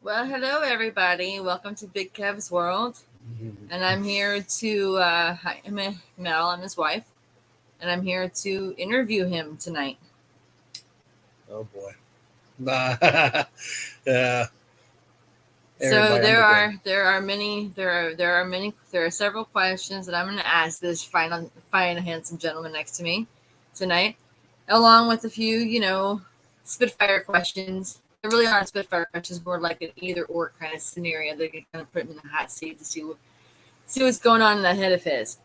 Well, hello everybody. Welcome to Big Kev's World, and I'm here to. I'm Mel. I'm his wife, and I'm here to interview him tonight. Oh boy. yeah. So Everybody, I'm again. there are several questions that I'm going to ask this fine handsome gentleman next to me tonight, along with a few spitfire questions. There really aren't spitfire questions, more like an either or kind of scenario that can kind of put him in the hot seat to see what's going on in that head of his.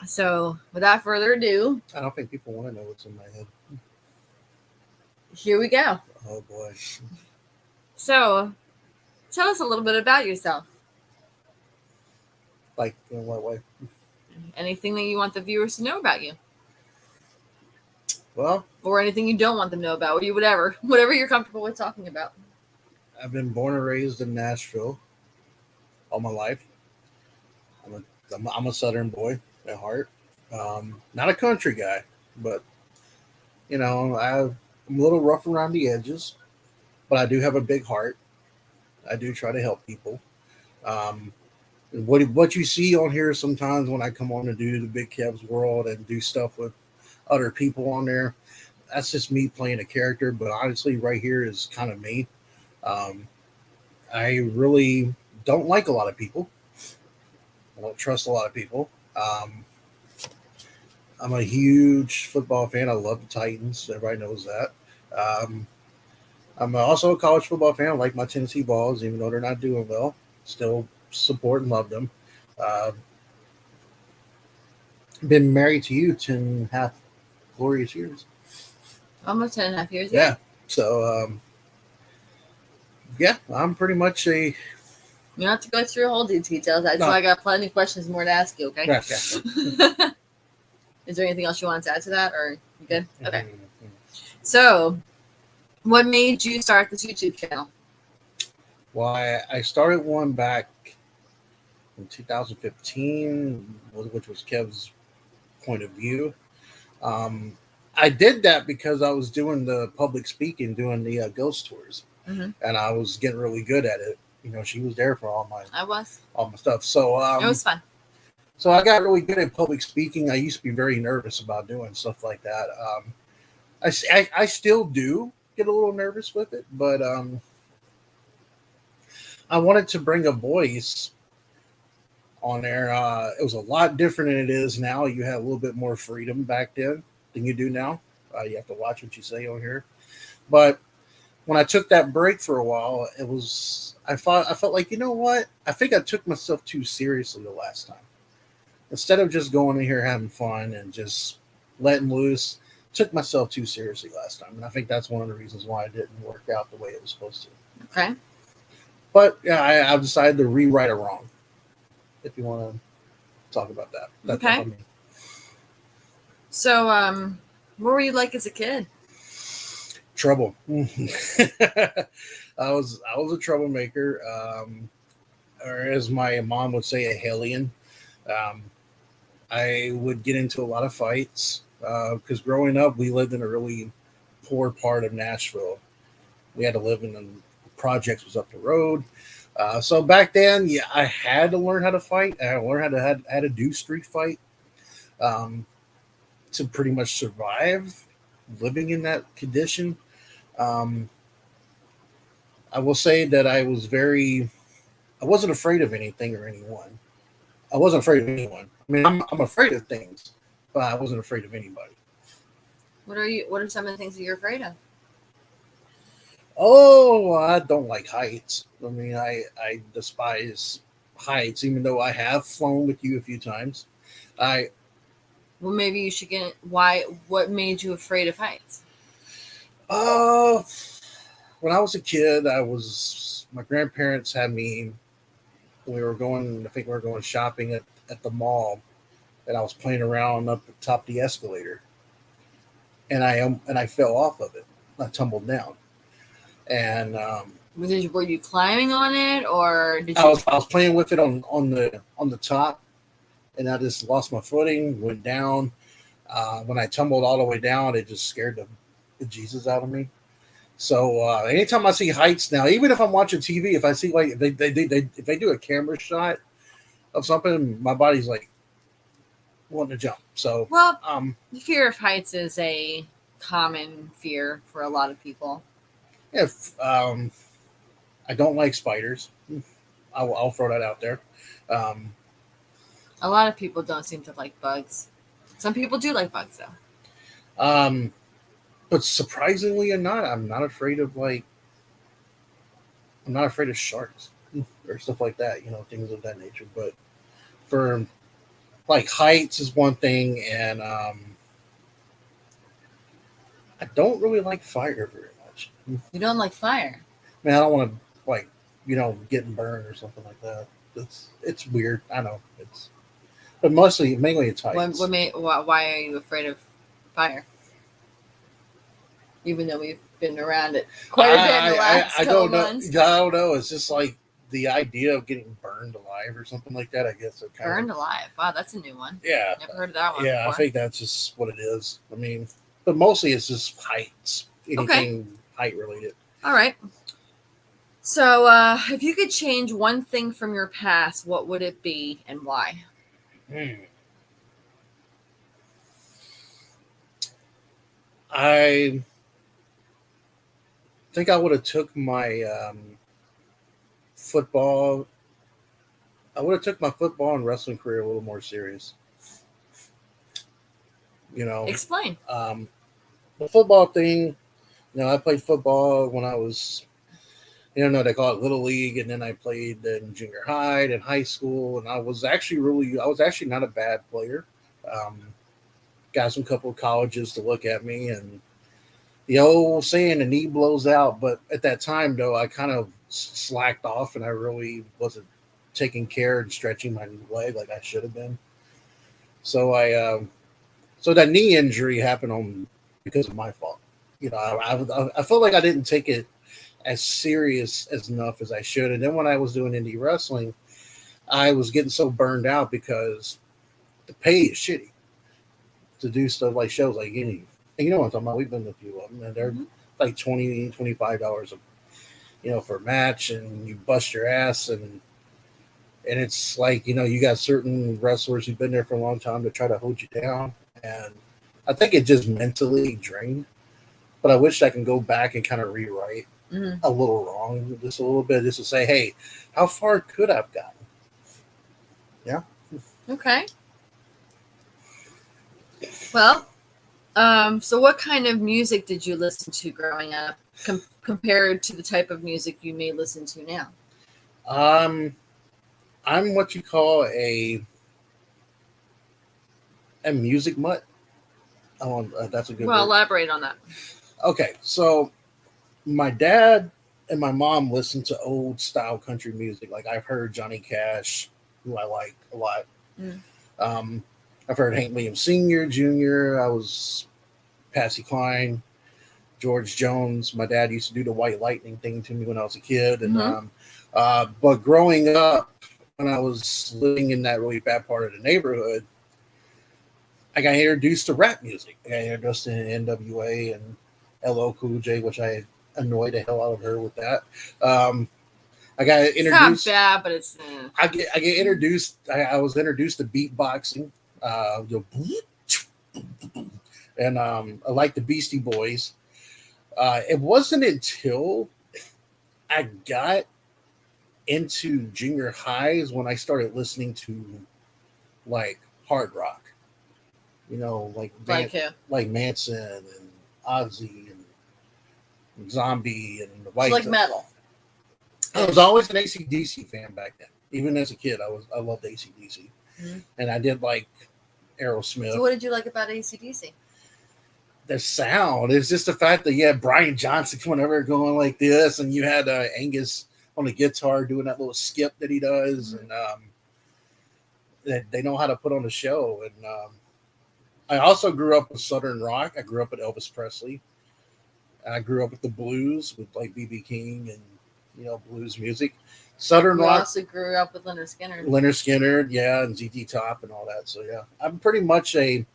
So, without further ado, I don't think people want to know what's in my head. here we go. Oh boy. So, tell us a little bit about yourself. Like in what way? Anything that you want the viewers to know about you, Well, or anything you don't want them to know about you, whatever you're comfortable with talking about. I've been born and raised in Nashville all my life. I'm a Southern boy at heart. Not a country guy, but I'm a little rough around the edges, but I do have a big heart. I do try to help people. Um, what you see on here sometimes when I come on to do the Big Kev's World and do stuff with other people on there, that's just me playing a character. But honestly, right here is kind of me. Um, I really don't like a lot of people. I don't trust a lot of people. I'm a huge football fan. I love the Titans. Everybody knows that. Um, I'm also a college football fan. I like my Tennessee Vols, even though they're not doing well. Still support and love them. Uh, been married to you 10.5 glorious years. Almost 10.5 years. Yeah. So, yeah, I'm pretty much a. You don't have to go through all the details. That's why I got plenty of questions more to ask you. Okay. Yeah. Is there anything else you want to add to that, or you good? Okay. So, what made you start this YouTube channel? Well, I started one back in 2015, which was Kev's point of view. I did that because I was doing the public speaking, doing the ghost tours, and I was getting really good at it. She was there for all my stuff. So it was fun. So I got really good at public speaking. I used to be very nervous about doing stuff like that. I still do get a little nervous with it, but I wanted to bring a voice on there. It was a lot different than it is now. You had a little bit more freedom back then than you do now. You have to watch what you say on here. But when I took that break for a while, I felt like, you know what? I think I took myself too seriously the last time. Instead of just going in here having fun and just letting loose, took myself too seriously last time. And I think that's one of the reasons why it didn't work out the way it was supposed to. Okay. But yeah, I've decided to rewrite a wrong. If you want to talk about that. That's okay. So, what were you like as a kid? Trouble. I was a troublemaker, or as my mom would say, a hellion. I would get into a lot of fights because growing up, we lived in a really poor part of Nashville. We had to live in the projects was up the road. So back then, yeah, I had to learn how to fight. I learned how to do street fight to pretty much survive living in that condition. Um, I will say that I wasn't afraid of anything or anyone. I wasn't afraid of anyone. I mean, I'm afraid of things, but I wasn't afraid of anybody. What are some of the things that you're afraid of? Oh, I don't like heights. I mean, I despise heights, even though I have flown with you a few times. Well, maybe you should get why. What made you afraid of heights? When I was a kid, my grandparents had me. I think we were going shopping at the mall, and I was playing around up the top of the escalator, and I fell off of it. I tumbled down, and were you climbing on it, or did you? I was playing with it on the top, and I just lost my footing, went down. When I tumbled all the way down, it just scared the Jesus out of me. So anytime I see heights now, even if I'm watching TV, if I see like if they do a camera shot of something, my body's like wanting to jump. So Well, um, the fear of heights is a common fear for a lot of people. if I don't like spiders, I'll throw that out there. Um, A lot of people don't seem to like bugs. Some people do like bugs, though. um, but surprisingly or not, I'm not afraid of sharks or stuff like that. You know, things of that nature. But for like heights is one thing, and I don't really like fire very much. You don't like fire. Man, I don't want to like getting burned or something like that. It's weird. I know it's, but mainly it's heights. Why are you afraid of fire? Even though we've been around it quite a bit in the last I couple don't know. months. I don't know. It's just like the idea of getting burned alive or something like that. I guess it kind Burned alive. Wow, that's a new one. Yeah, Never heard of that one. yeah. Before. I think that's just what it is. I mean, but mostly it's just heights. Anything height related. All right. So, if you could change one thing from your past, what would it be and why? I think I would have took my football. I would have took my football and wrestling career a little more serious. You know, Explain. The football thing. I played football when I was, they call it little league, and then I played in junior high and high school, and I was actually not a bad player. Got some couple of colleges to look at me, and the old saying, the knee blows out. But at that time, though, I kind of slacked off, and I really wasn't taking care and stretching my leg like I should have been. So so that knee injury happened because of my fault. I felt like I didn't take it as serious as enough as I should. And then when I was doing indie wrestling, I was getting so burned out because the pay is shitty to do stuff like shows like any. And you know what I'm talking about? We've been to a few of them, and they're like $20, $25 for a match, and you bust your ass, and it's like you got certain wrestlers who've been there for a long time to try to hold you down, and I think it just mentally drained. But I wish I can go back and kind of rewrite a little wrong, just a little bit, just to say, hey, how far could I've gotten? Yeah. Okay. Well, so what kind of music did you listen to growing up compared to the type of music you may listen to now? I'm what you call a music mutt. That's a good word. Elaborate on that. Okay, so my dad and my mom listened to old style country music. Like I've heard Johnny Cash, who I like a lot. I've heard Hank Williams Sr., Jr. I was Patsy Cline, George Jones. My dad used to do the White Lightning thing to me when I was a kid. And but growing up, when I was living in that really bad part of the neighborhood, I got introduced to rap music. I got introduced to NWA and LL Cool J, which I annoyed the hell out of her with that. I got introduced. It's not bad, but it's. I get introduced. I was introduced to beatboxing, and I like the Beastie Boys. It wasn't until I got into junior highs when I started listening to like hard rock. Like Manson and Ozzy and Zombie and the White. Like metal. I was always an AC/DC fan back then. Even as a kid, I loved AC/DC, and I did like Aerosmith. So, what did you like about AC/DC? The sound. It's just the fact that you had Brian Johnson coming over going like this, and you had Angus on the guitar doing that little skip that he does, and they know how to put on a show. And I also grew up with Southern rock. I grew up with Elvis Presley. I grew up with the blues, with like B.B. King and blues music. Southern rock. I also grew up with Leonard Skinner. Leonard Skinner, yeah, and ZZ Top and all that. So yeah, I'm pretty much I'm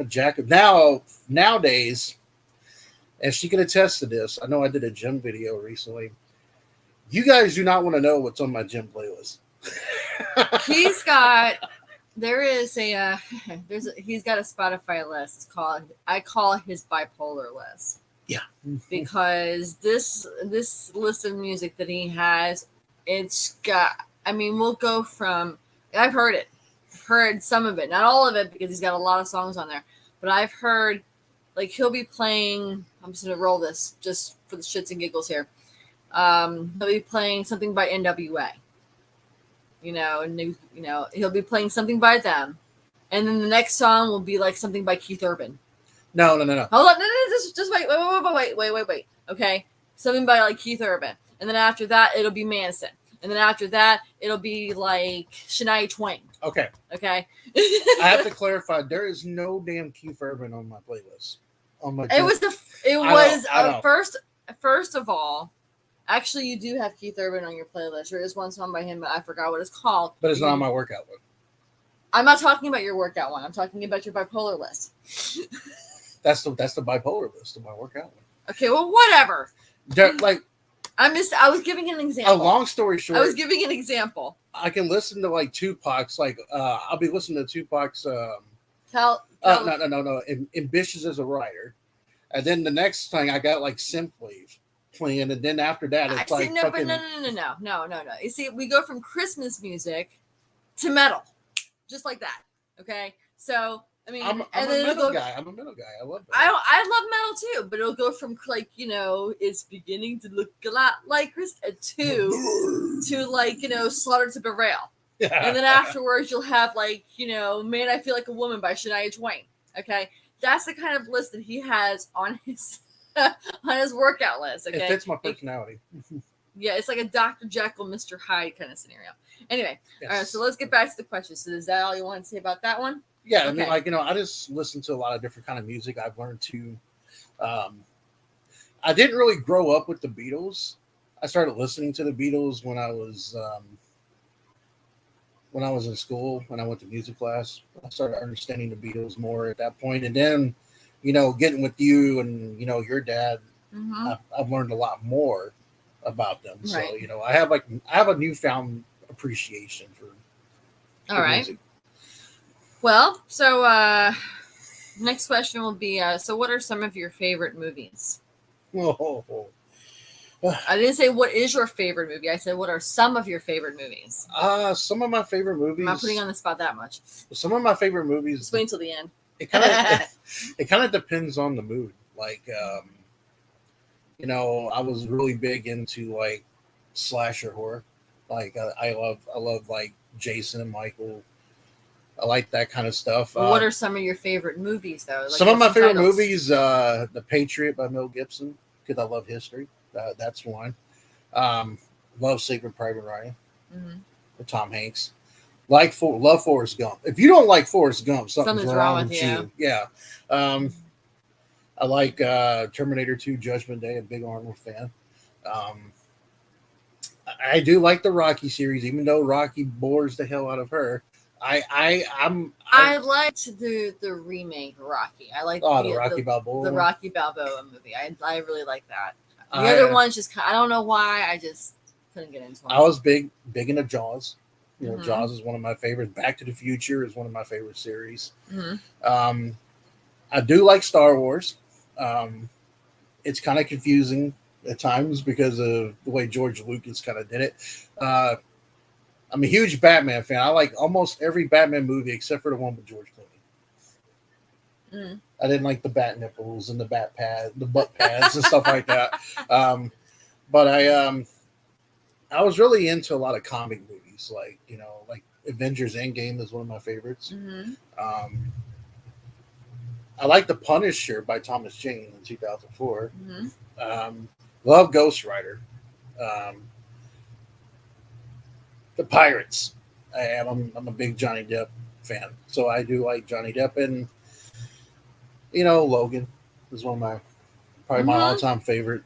a jack of nowadays. and she can attest to this. I know I did a gym video recently. You guys do not want to know what's on my gym playlist. He's got. There is a. He's got a Spotify list. It's called. I call it his bipolar list. Yeah. Because this list of music that he has, it's got. I mean, we'll go from. I've heard some of it, not all of it, because he's got a lot of songs on there. But I've heard, like, he'll be playing. I'm just gonna roll this just for the shits and giggles here. He'll be playing something by NWA. He'll be playing something by them, and then the next song will be like something by Keith Urban. No. Hold on, no, just wait. Okay, something by like Keith Urban, and then after that it'll be Manson, and then after that it'll be like Shania Twain. Okay. I have to clarify. There is no damn Keith Urban on my playlist. First of all. Actually, you do have Keith Urban on your playlist. There is one song by him, but I forgot what it's called. But it's not on my workout one. I'm not talking about your workout one. I'm talking about your bipolar list. That's the bipolar list of my workout one. Okay, well, whatever. I was giving an example. A long story short, I was giving an example. I can listen to like Tupac's. Like I'll be listening to Tupac's. No. Ambitious as a writer, and then the next thing I got like Synthwave playing, and then after that it's like no. You see, we go from Christmas music to metal, just like that. Okay, so I mean, I'm a metal guy. I love that. I love metal too, but it'll go from like it's beginning to look a lot like Christmas to like Slaughter to Betrayal, and then afterwards you'll have like Man, I Feel Like a Woman by Shania Twain. Okay, that's the kind of list that he has on his. On his workout list. Okay, it fits my personality. Yeah, it's like a Dr. Jekyll, Mr. Hyde kind of scenario. Anyway, yes. All right, so let's get back to the question. So is that all you want to say about that one? Yeah, okay. I mean, I just listen to a lot of different kind of music. I've learned to. I didn't really grow up with the Beatles. I started listening to the Beatles when I was in school. When I went to music class, I started understanding the Beatles more at that point, and then. Getting with you and your dad, I've learned a lot more about them. Right. So I have a newfound appreciation for. All right. Music. Well, so next question will be: so, what are some of your favorite movies? Oh. I didn't say what is your favorite movie. I said what are some of your favorite movies. Some of my favorite movies. I'm not putting you on the spot that much. Some of my favorite movies. Just wait until the end. It kind of depends on the mood. Like, I was really big into like slasher horror. Like, I love like Jason and Michael. I like that kind of stuff. What are some of your favorite movies, though? Like, some of my favorite movies, The Patriot by Mel Gibson, because I love history. That's one. Love Saving Private Ryan with Tom Hanks. Love Forrest Gump. If you don't like Forrest Gump, something's wrong with you. Yeah. I like Terminator 2 Judgment Day, a big Arnold fan. I do like the Rocky series, even though Rocky bores the hell out of her. I liked the remake Rocky. I like the Rocky Balboa. The Rocky Balboa movie. I really like that. The other ones just I don't know why I just couldn't get into them. I was big into Jaws. Jaws is one of my favorites. Back to the Future is one of my favorite series. I do like Star Wars. It's kind of confusing at times because of the way George Lucas kind of did it. I'm a huge Batman fan. I like almost every Batman movie except for the one with George Clooney. I didn't like the bat nipples and the butt pads and stuff like that. But I was really into a lot of comic movies. Like Avengers Endgame is one of my favorites. I like The Punisher by Thomas Jane in 2004. Love Ghost Rider. The Pirates. I'm a big Johnny Depp fan, so I do like Johnny Depp, and Logan is one of my all-time favorite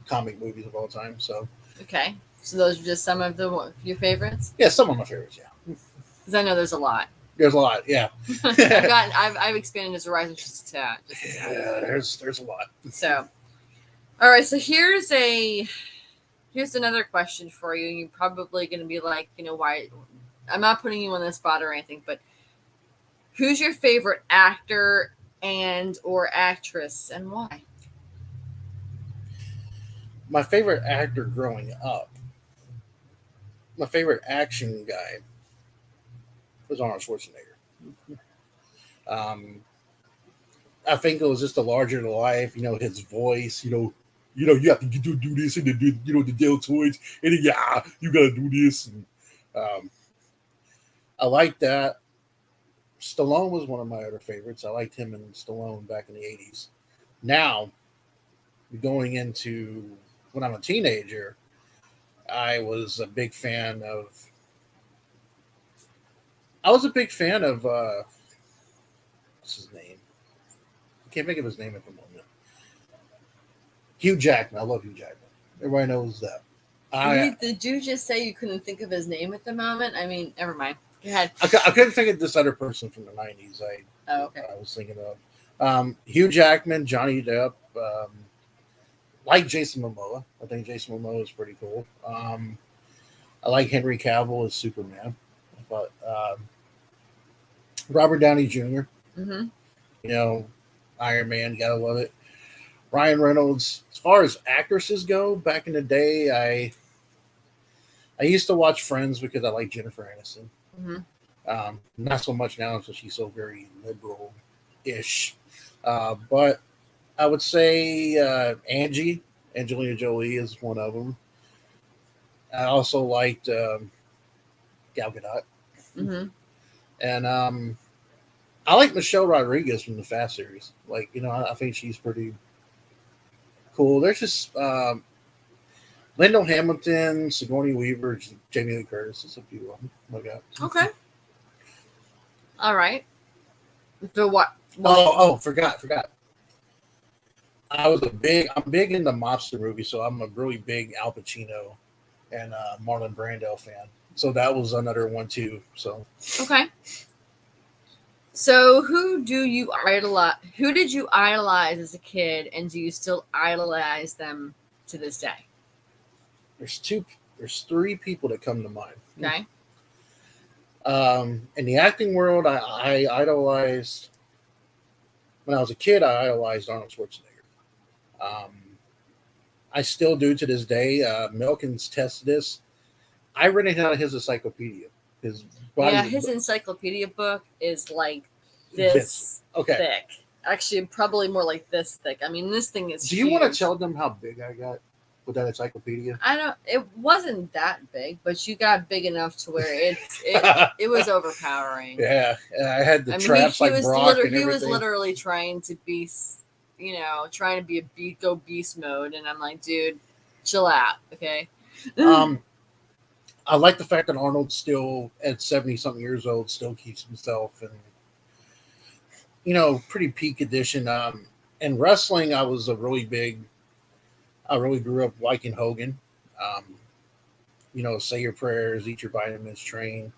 comic movies of all time. So okay. So those are just some of your favorites? Yeah, some of my favorites, yeah. Because I know there's a lot. There's a lot. Yeah. I've expanded his horizon just a tad. Yeah. There's a lot. So, all right. So here's another question for you. You're probably going to be like, why? I'm not putting you on the spot or anything, but who's your favorite actor and or actress, and why? My favorite actor growing up, my favorite action guy was Arnold Schwarzenegger. Um, I think it was just a larger than life, his voice, you have to do this and then do, the deltoids, and then, yeah, you gotta do this. And I like that. Stallone was one of my other favorites. I liked him and Stallone back in the 80s. Now, going into when I'm a teenager, I was a big fan of. What's his name? I can't think of his name at the moment. Hugh Jackman. I love Hugh Jackman. Everybody knows that. Did you just say you couldn't think of his name at the moment? I mean, never mind. Go ahead. I couldn't think of this other person from the 90s. Okay. I was thinking of Hugh Jackman, Johnny Depp, like Jason Momoa. I think Jason Momoa is pretty cool. I like Henry Cavill as Superman. I thought Robert Downey Jr. Mm-hmm. Iron Man, gotta love it. Ryan Reynolds. As far as actresses go, back in the day, I used to watch Friends because I like Jennifer Aniston. Mm-hmm. Not so much now because she's so very liberal-ish. But I would say Angelina Jolie is one of them. I also liked Gal Gadot. Mm-hmm. And I like Michelle Rodriguez from the Fast series. I think she's pretty cool. There's just Lyndall Hamilton, Sigourney Weaver, Jamie Lee Curtis. There's a few of them. Okay. All right. So what? Forgot. I'm big into mobster movies, so I'm a really big Al Pacino and Marlon Brando fan. So that was another one too. So okay. So who did you idolize as a kid, and do you still idolize them to this day? There's three people that come to mind. Okay. In the acting world, I idolized when I was a kid. I idolized Arnold Schwarzenegger. I still do to this day. Milkins tested this. I read it out of his encyclopedia. His encyclopedia book is like this thick. Actually, probably more like this thick. I mean, this thing is. Do you want to tell them how big I got with that encyclopedia? It wasn't that big, but you got big enough to where it was overpowering. Yeah, I had the traps like Brock and everything. He was literally trying to be, go beast mode, and I'm like, dude, chill out, okay. I like the fact that Arnold still, at 70-something years old, still keeps himself and, pretty peak condition. In wrestling, I really grew up liking Hogan. Say your prayers, eat your vitamins, train.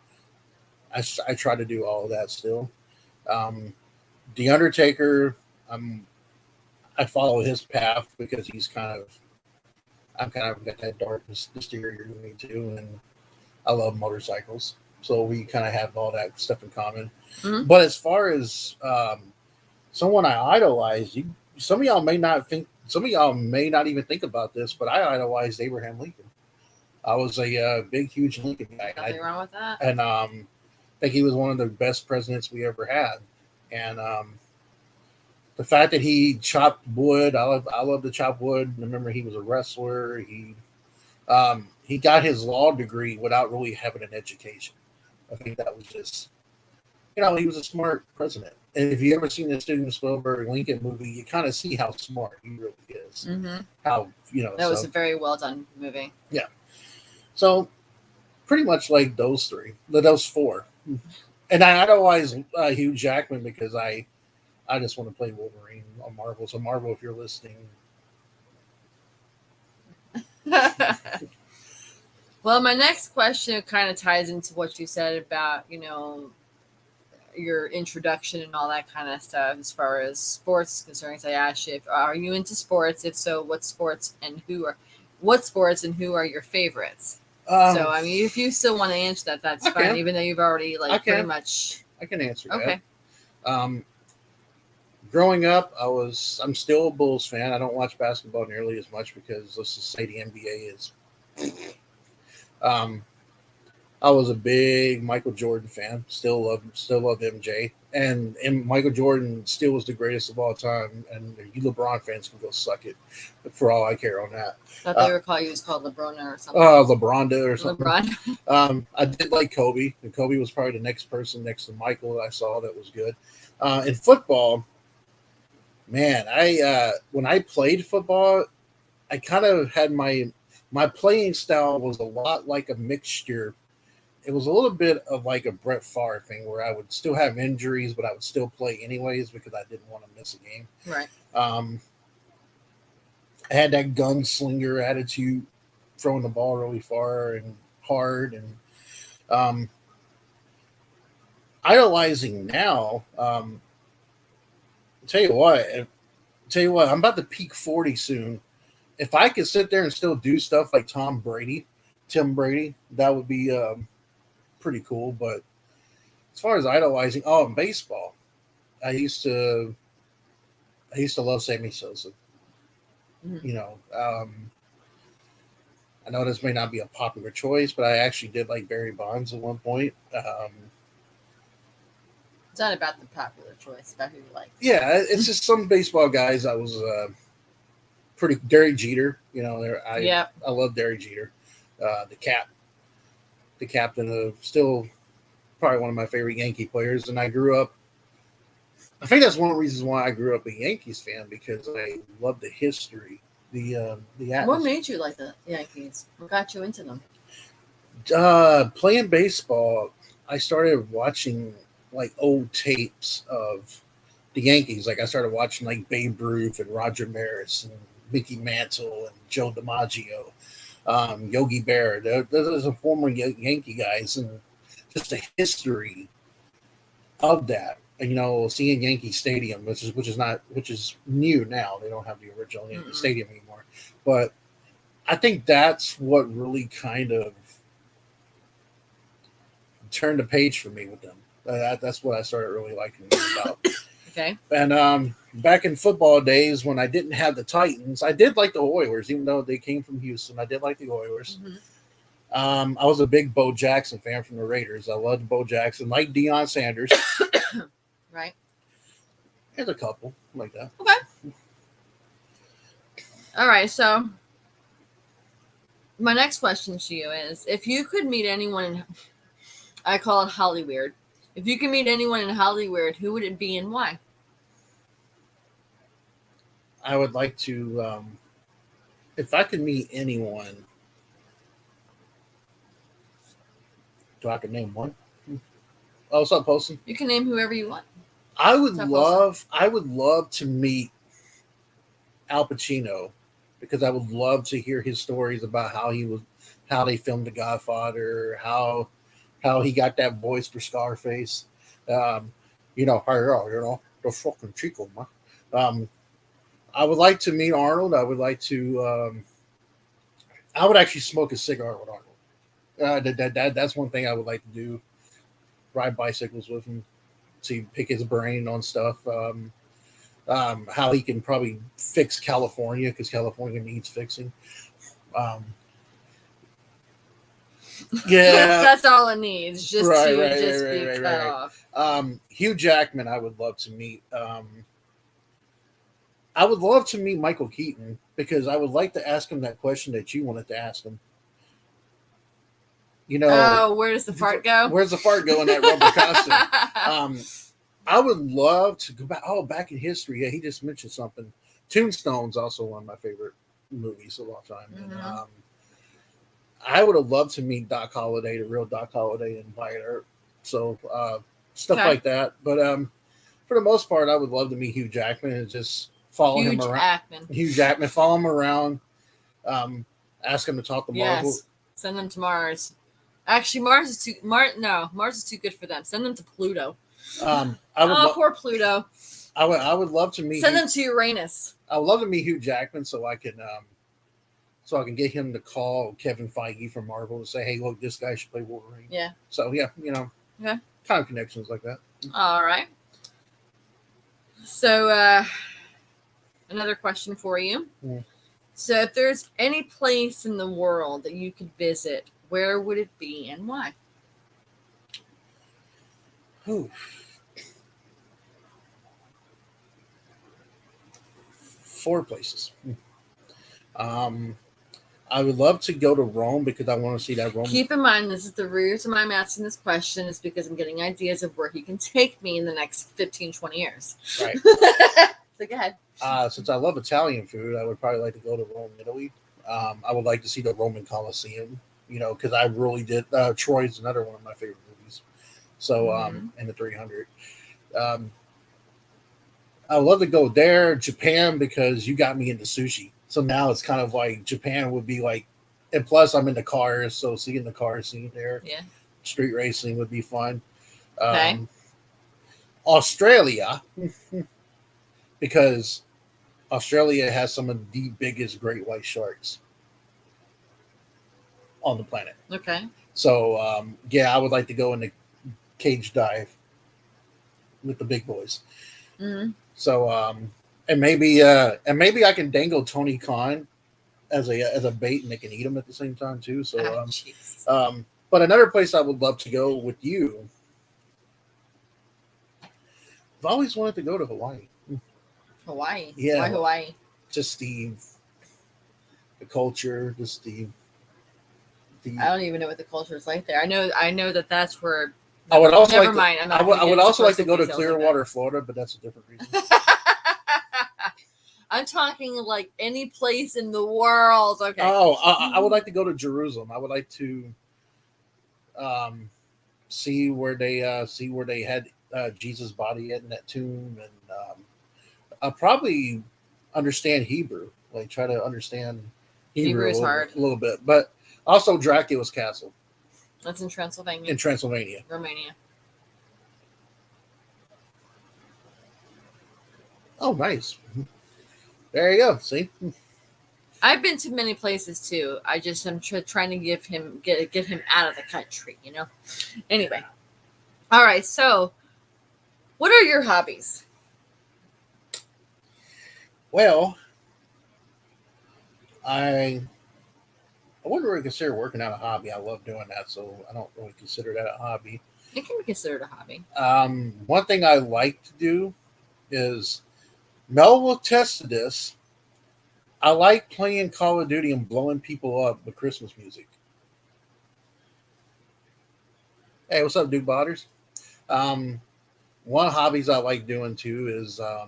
I try to do all of that still. The Undertaker, I follow his path because I'm kind of got that dark exterior to me too, and I love motorcycles, so we kind of have all that stuff in common. Mm-hmm. But as far as someone I idolize, some of y'all may not even think about this, but I idolized Abraham Lincoln. I was a big, huge Lincoln guy. Nothing wrong with that. And I think he was one of the best presidents we ever had. And the fact that he chopped wood, I love to chop wood. Remember, he was a wrestler. He got his law degree without really having an education. I think that was just, he was a smart president. And if you ever seen the Steven Spielberg Lincoln movie, you kind of see how smart he really is. Mm-hmm. That was a very well done movie. Yeah. So pretty much like those four. And I idolize Hugh Jackman because I just want to play Wolverine on Marvel. So Marvel, if you're listening. Well, my next question kind of ties into what you said about, your introduction and all that kind of stuff as far as sports is concerned. So I asked you, if are you into sports? If so, what sports and who are your favorites? So I mean, if you still want to answer that, that's I fine. can. Even though you've already I like pretty can. much I can answer okay. that. Growing up, I'm still a Bulls fan. I don't watch basketball nearly as much because let's just say the NBA is. Um, I was a big Michael Jordan fan. Still love MJ, and Michael Jordan still was the greatest of all time. And you LeBron fans can go suck it, for all I care on that. I thought they were called. You was called LeBron or something. LeBronda or something. LeBron. I did like Kobe, and Kobe was probably the next person next to Michael that I saw that was good. In football, man, I when I played football, I kind of had my playing style was a lot like a mixture. It was a little bit of like a Brett Favre thing where I would still have injuries, but I would still play anyways because I didn't want to miss a game. Right. I had that gunslinger attitude, throwing the ball really far and hard, and um, idolizing now. Tell you what, I'm about to peak 40 soon. If I could sit there and still do stuff like Tim Brady, that would be pretty cool. But as far as idolizing, in baseball, I used to love Sammy Sosa. Mhm. You know, I know this may not be a popular choice, but I actually did like Barry Bonds at one point. It's not about the popular choice, it's about who you like. Yeah, it's just some baseball guys. I was pretty Derek Jeter. You know, I love Derek Jeter, the captain of still probably one of my favorite Yankee players. And I grew up. I think that's one of the reasons why I grew up a Yankees fan because I love the history, the atmosphere. What made you like the Yankees? What got you into them? Playing baseball, I started watching like old tapes of the Yankees. Like I started watching like Babe Ruth and Roger Maris and Mickey Mantle and Joe DiMaggio, Yogi Berra. Those are former Yankee guys, and just the history of that. And, you know, seeing Yankee Stadium, which is new now. They don't have the original Yankee Stadium anymore, but I think that's what really kind of turned the page for me with them. That's what I started really liking them about. Okay. And back in football days, when I didn't have the Titans, I did like the Oilers, even though they came from Houston. I did like the Oilers. Mm-hmm. I was a big Bo Jackson fan from the Raiders. I loved Bo Jackson, like Deion Sanders. Right. There's a couple like that. Okay. All right. So my next question to you is: if you could meet anyone, I call it Hollyweird. If you could meet anyone in Hollyweird, who would it be and why? I would like to, if I could meet anyone, do I could name one? Oh, what's up, Poston? You can name whoever you want. I would love to meet Al Pacino because I would love to hear his stories about how they filmed The Godfather, how he got that voice for Scarface. The fucking Chico, man. I would like to meet Arnold. I would like to. I would actually smoke a cigar with Arnold. That's one thing I would like to do. Ride bicycles with him, see, pick his brain on stuff. How he can probably fix California because California needs fixing. Yeah, that's all it needs. Just to be cut off. Hugh Jackman, I would love to meet. I would love to meet Michael Keaton because I would like to ask him that question that you wanted to ask him. You know, where does the fart go? Where's the fart go in that rubber costume? I would love to go back. Oh, back in history. Yeah, he just mentioned something. Tombstone's also one of my favorite movies of all time. Mm-hmm. And, I would have loved to meet Doc Holliday, the real Doc Holliday, and Wyatt Earp. So stuff like that. But for the most part, I would love to meet Hugh Jackman and just follow him around. Hugh Jackman, follow him around. Ask him to talk to Marvel. Yes, send them to Mars. Actually, Mars is too good for them. Send them to Pluto. I would. Oh, poor Pluto. I would love to meet. Send them to Uranus. I would love to meet Hugh Jackman so I can get him to call Kevin Feige from Marvel and say, hey, look, this guy should play Wolverine. Yeah. So yeah, Okay. kind of connections like that. All right. So another question for you. Mm. So if there's any place in the world that you could visit, where would it be and why? Ooh. 4 places. I would love to go to Rome because I want to see that Rome. Keep in mind, this is the reason why I'm asking this question is because I'm getting ideas of where he can take me in the next 15, 20 years. Right. So go ahead. Since I love Italian food, I would probably like to go to Rome, Italy. I would like to see the Roman Colosseum, because I really did. Troy's another one of my favorite movies. So, and the 300. I would love to go there, Japan, because you got me into sushi. So now it's kind of like Japan would be like, and plus I'm into cars, so seeing the car scene there, Yeah. street racing would be fun. Okay. Australia, because Australia has some of the biggest great white sharks on the planet. Okay. So I would like to go in the cage dive with the big boys. Mm-hmm. So and maybe I can dangle Tony Khan as a bait and they can eat him at the same time too. So but another place I would love to go with you. I've always wanted to go to Hawaii. Hawaii. Yeah. Why Hawaii? Just the culture, just the I don't even know what the culture is like there. I know that that's where. I would also never like mind. to, I'm not I would, gonna I would get also into like to go to personal details Clearwater, Florida, but that's a different reason. like that. I'm talking like any place in the world. Okay. Oh, I would like to go to Jerusalem. I would like to see where they had Jesus' body in that tomb, and I'll probably understand Hebrew, like try to understand Hebrew is hard. a little bit, but also Dracula's castle That's in Transylvania. in Transylvania. Romania. Oh, nice. There you go. See, I've been to many places too. I just am trying to get him out of the country, Anyway, all right. So, what are your hobbies? well, I wouldn't really consider working out a hobby. I love doing that, so I don't really consider that a hobby. It can be considered a hobby. One thing I like to do is Mel will test this. I like playing Call of Duty and blowing people up with Christmas music. Hey, what's up, Duke Botters? One of the hobbies I like doing too is I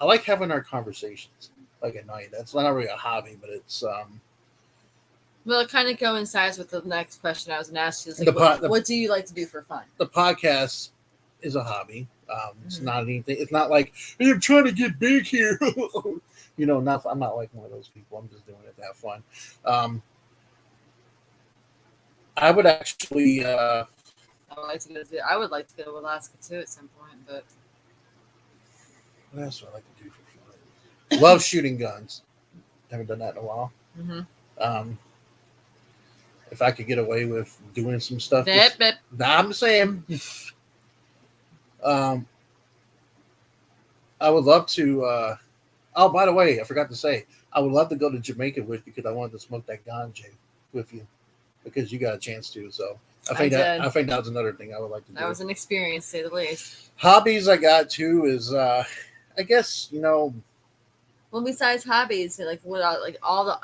like having our conversations like at night. That's not really a hobby, but it's Well, it kind of coincides with the next question I was going to ask you. Is like, what do you like to do for fun? The podcast is a hobby. It's not anything. It's not like, hey, I'm trying to get big here. I'm not like one of those people. I'm just doing it to have fun. I would actually. I would like to go to Alaska too at some point, but what else do I like to do for fun? Love shooting guns. Haven't done that in a while. Mm-hmm. If I could get away with doing some stuff, I'm saying. I would love to. Oh, by the way, I forgot to say, I would love to go to Jamaica with you because I wanted to smoke that ganja with you because you got a chance to. So I think that was another thing I would like to do. That was an experience, to say the least. Hobbies I got too is, I guess Well, besides hobbies, like what, like all the,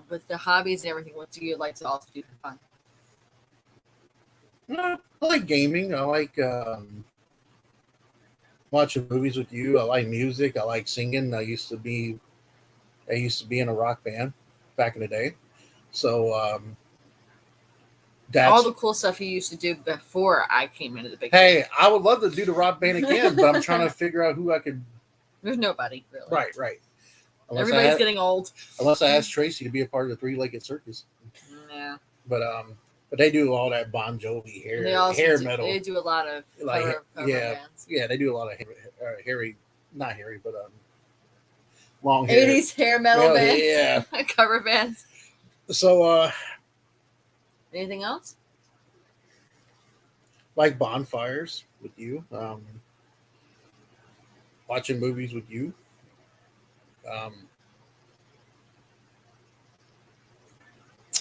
with the hobbies and everything, what do you like to also do for fun? I like gaming. I like watching movies with you. I like music. I like singing. I used to be in a rock band back in the day. So that's all the cool stuff you used to do before I came into the big. Hey, I would love to do the rock band again, but I'm trying to figure out who I could. There's nobody really. Right. Everybody's getting old. Unless I ask Tracy to be a part of the Three-Legged Circus. Yeah. But But they do all that Bon Jovi And they also hair do, metal. they do a lot of Like, cover yeah, bands. yeah, they do a lot of hairy, not hairy, but long hair. 80s hair metal Well, bands. yeah. Cover bands. So, Anything else? like bonfires with you, watching movies with you. Um,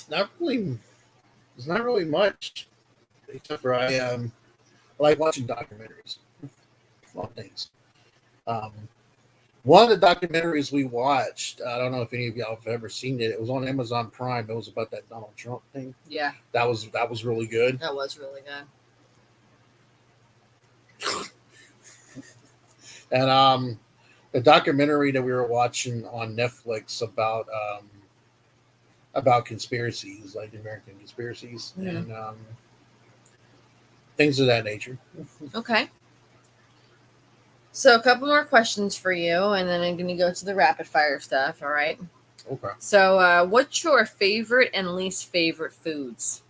not really. There's not really much except for I like watching documentaries on things. Um, One of the documentaries we watched, I don't know if any of y'all have ever seen it. It was on Amazon Prime. It was about that Donald Trump thing. Yeah, That was really good. that was really good. And the documentary that we were watching on Netflix about conspiracies, like American conspiracies and things of that nature. Okay. So a couple more questions for you, and then I'm going to go to the rapid fire stuff. All right. Okay. So, what's your favorite and least favorite foods?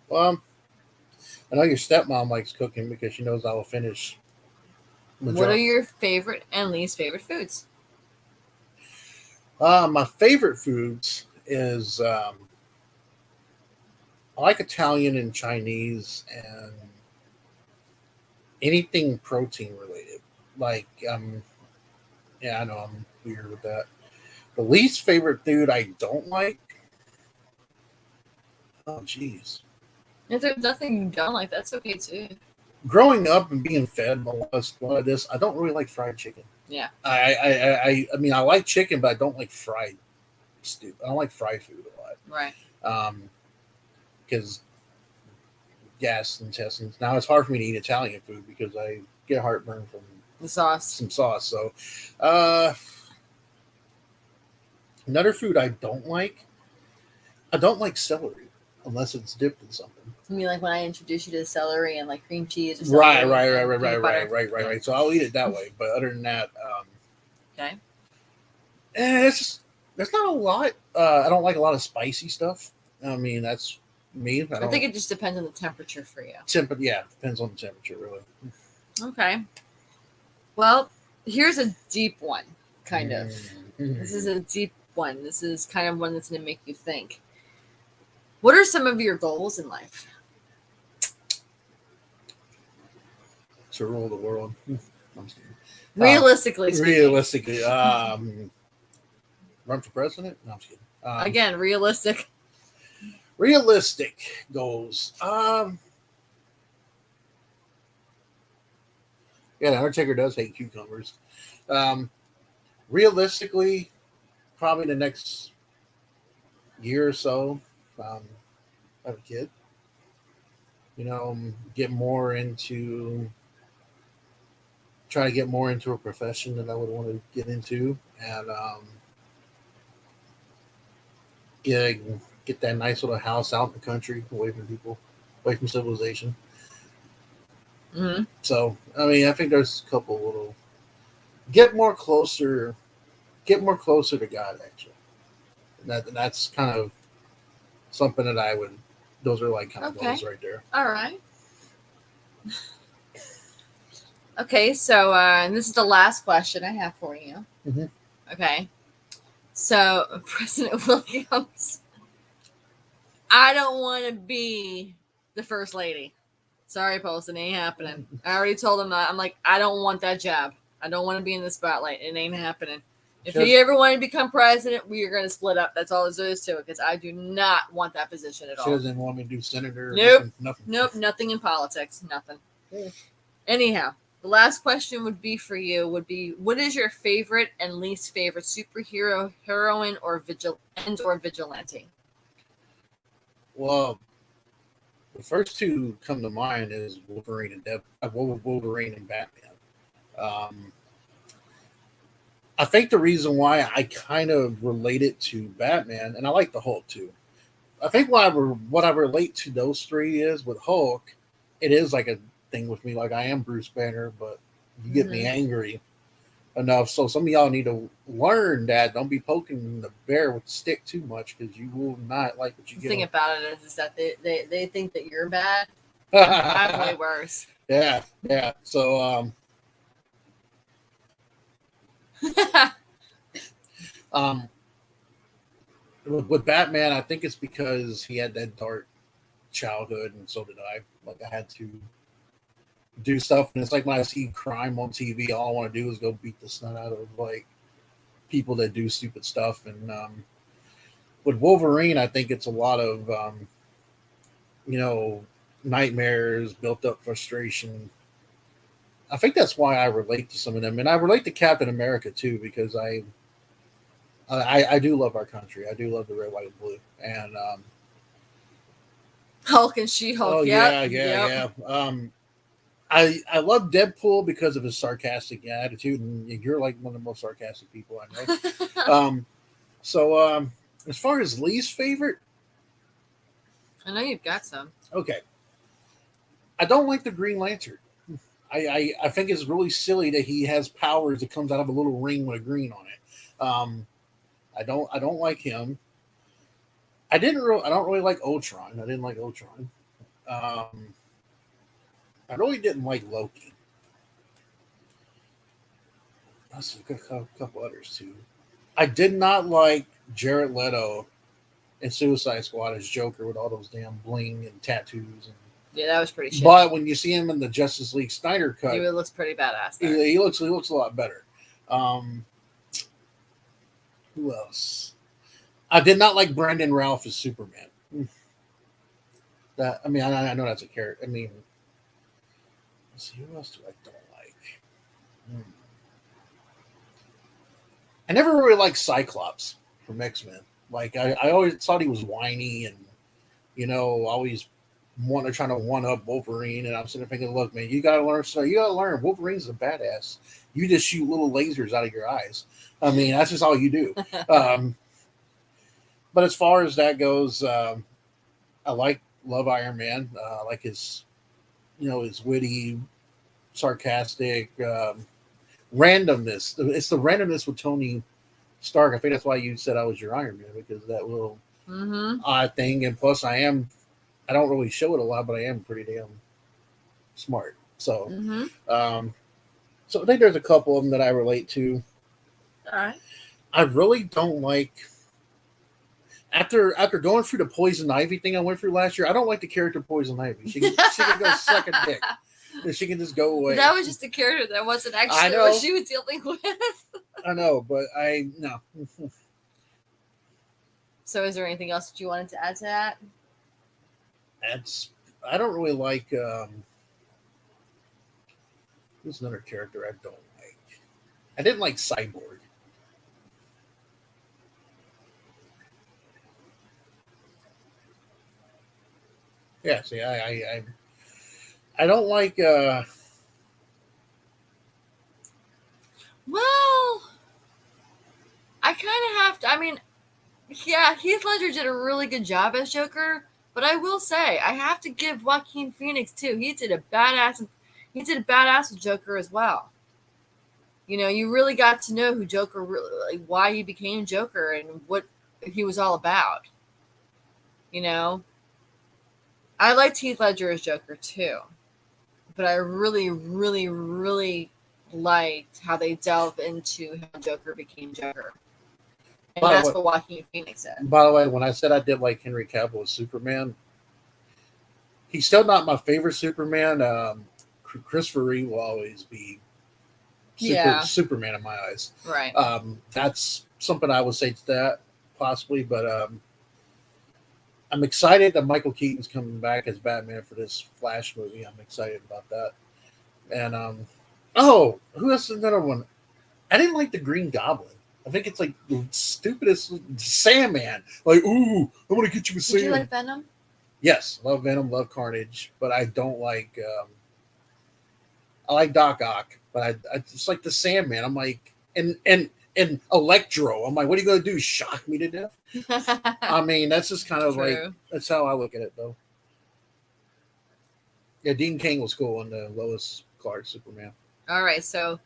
Well, I know your stepmom likes cooking because she knows I will finish. What are your favorite and least favorite foods? My favorite foods is I like Italian and Chinese and anything protein related. Like yeah, I know I'm weird with that. The least favorite food I don't like. Oh, jeez. If there's nothing you don't like, that's okay too. Growing up and being fed a lot of this, I don't really like fried chicken. Yeah. I mean, I like chicken, but I don't like fried stew. I don't like fried food a lot. Right. Because gas intestines. Now it's hard for me to eat Italian food because I get heartburn from The sauce. some sauce. So, another food I don't like celery unless it's dipped in something. I mean, like when I introduce you to celery and like cream cheese or something. Right. So I'll eat it that way. But other than that, Okay. it's just there's not a lot. I don't like a lot of spicy stuff. I mean, that's me. I think it just depends on the temperature for you. Yeah, depends on the temperature, really. Okay. Well, here's a deep one, kind of. Mm-hmm. This is a deep one. This is kind of one that's going to make you think. What are some of your goals in life? To rule the world. I'm just kidding. Realistically speaking. Realistically, run for president? No, I'm just kidding. Again, realistic. Realistic goals. Yeah, the Undertaker does hate cucumbers. Realistically, probably the next year or so, have a kid. Get more into try to get more into a profession that I would want to get into, and get that nice little house out in the country, away from people, away from civilization. Mm-hmm. So, I mean, I think there's a couple little get more closer to God, actually. That's kind of something that I would. Those are like kind of goals right there. All right. Okay, so and this is the last question I have for you. Mm-hmm. Okay, so President Williams, I don't want to be the first lady. Sorry, Poston, ain't happening. I already told him that. I'm like, I don't want that job. I don't want to be in the spotlight. It ain't happening. If you ever want to become president, we are going to split up. That's all there is to it, because I do not want that position at all. She doesn't want me to do senator. Nope. Nothing. Nope. Nothing in politics. Nothing. Yeah. Anyhow, the last question would be for you. What is your favorite and least favorite superhero, heroine, or vigilante? Well, the first two come to mind is Wolverine and Batman. I think the reason why I kind of relate it to Batman, and I like the Hulk too. I think what I relate to those three is with Hulk, it is like a thing with me. Like I am Bruce Banner, but you get me angry enough. So some of y'all need to learn that. Don't be poking the bear with the stick too much because you will not like what you The get. thing about it is that they think that you're bad. I'm way worse. Yeah, yeah. So um with Batman, I think it's because he had that dark childhood, and so did I. Like I had to do stuff, and it's like when I see crime on TV, all I want to do is go beat the snot out of like people that do stupid stuff. And with Wolverine, I think it's a lot of you know, nightmares, built up frustration. I think that's why I relate to some of them, and I relate to Captain America too because I do love our country. I do love the red, white, and blue, and Hulk and She-Hulk. oh Yep. yeah. I love Deadpool because of his sarcastic attitude, and you're like one of the most sarcastic people I know. So as far as least favorite, I know you've got some. okay, I don't like the Green Lantern. I think it's really silly that he has powers that comes out of a little ring with a green on it. I don't like him. I don't really like Ultron. I didn't like Ultron. I really didn't like Loki. That's a couple others too. I did not like Jared Leto in Suicide Squad as Joker with all those damn bling and tattoos. And, Yeah, that was pretty shit. but when you see him in the Justice League Snyder cut, He looks pretty badass there. he looks a lot better. Who else? I did not like Brandon Ralph as Superman. That I know that's a character. I mean, let's see, who else do I don't like? I never really liked Cyclops from X-Men. Like I always thought he was whiny and always trying to one up Wolverine. And I'm sitting there thinking, look, man, you gotta learn. So you gotta learn. Wolverine's a badass. You just shoot little lasers out of your eyes. I mean, that's just all you do. But as far as that goes, I love Iron Man. I like his, his witty, sarcastic randomness. It's the randomness with Tony Stark. I think that's why you said I was your Iron Man, because that little odd thing. And plus, I don't really show it a lot, but I am pretty damn smart. So, so I think there's a couple of them that I relate to. All right. I really don't like. After going through the Poison Ivy thing I went through last year, I don't like the character Poison Ivy. She can go suck a dick. And she can just go away. That was just a character that wasn't actually what she was dealing with. I know, but no. So is there anything else that you wanted to add to that? I don't really like who's another character I don't like. I didn't like Cyborg. Yeah, see, I don't like. Well, I kind of have to. I mean, yeah, Heath Ledger did a really good job as Joker, but I will say I have to give Joaquin Phoenix too. He did a badass with Joker as well. You really got to know who Joker really, like, why he became Joker and what he was all about. I liked Heath Ledger as Joker too, but I really, really, really liked how they delve into how Joker became Joker. And that's what Joaquin Phoenix said. By the way, when I said I did like Henry Cavill as Superman, he's still not my favorite Superman. Christopher Reeve will always be Superman in my eyes. Right. That's something I would say to that, possibly, but I'm excited that Michael Keaton's coming back as Batman for this Flash movie. I'm excited about that. And who else is another one? I didn't like the Green Goblin. I think it's like the stupidest Sandman. Like, ooh, I want to get you with Sandman. Did you like Venom? Yes, love Venom, love Carnage, but I don't like. I like Doc Ock, but I just like the Sandman. I'm like, and Electro. I'm like, what are you gonna do? Shock me to death? I mean, that's just kind of like that's how I look at it, though. Yeah, Dean Cain was cool on the Lois Clark Superman. All right, so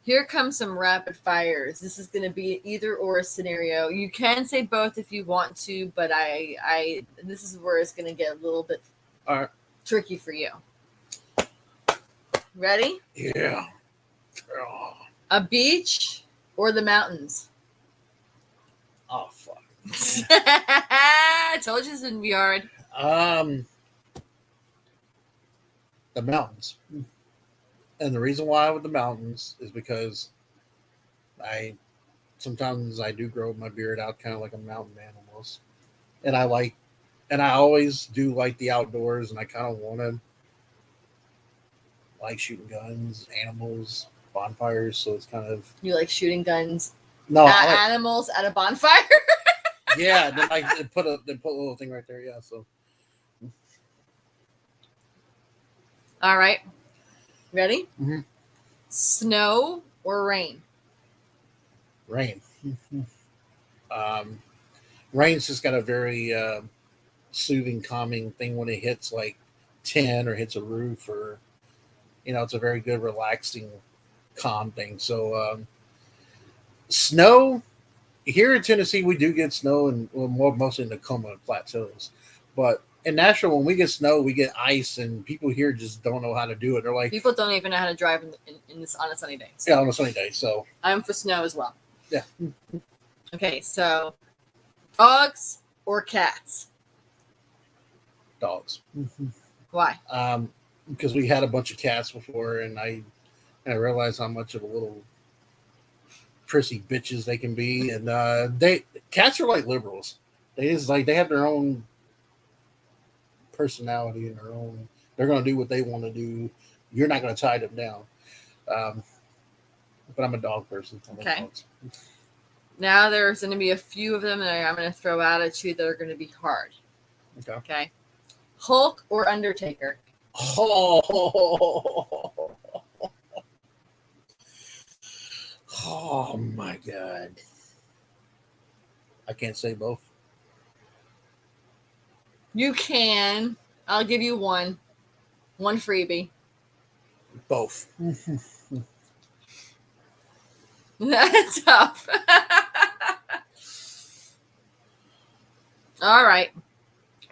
Here comes some rapid fires. This is going to be either or scenario. You can say both if you want to, but this is where it's going to get a little bit All right. tricky for you. Ready? Yeah. Oh, A beach or the mountains? fuck. I told you this wouldn't be hard. The mountains. And the reason why with the mountains is because sometimes I do grow my beard out kind of like a mountain man almost. And I always do like the outdoors, and I kind of want to like shooting guns, animals, bonfires. So it's kind of You like shooting guns no, at animals at a bonfire? yeah. Then they put a little thing right there. Yeah. So All right. Ready? Mhm. Snow or rain? rain. Rain's just got a very soothing, calming thing when it hits like 10 or hits a roof, or it's a very good, relaxing, calm thing. So snow here in Tennessee, we do get snow, and mostly in the Tacoma and Plateaus. But in Nashville, when we get snow, we get ice, and people here just don't know how to do it. They're like, People don't even know how to drive in this on a sunny day. So yeah, on a sunny day. So I'm for snow as well. yeah, Okay, so dogs or cats? dogs. Why? Because we had a bunch of cats before, and I realized how much of a little prissy bitches they can be, and cats are like liberals. They just like they have their own personality and they're going to do what they want to do. You're not going to tie them down. But I'm a dog person. Okay. Dogs. Now there's going to be a few of them that I'm going to throw out at you that are going to be hard. Okay. Hulk or Undertaker? Oh my God. I can't say both. You can. I'll give you one. One freebie. Both. That's tough. All right.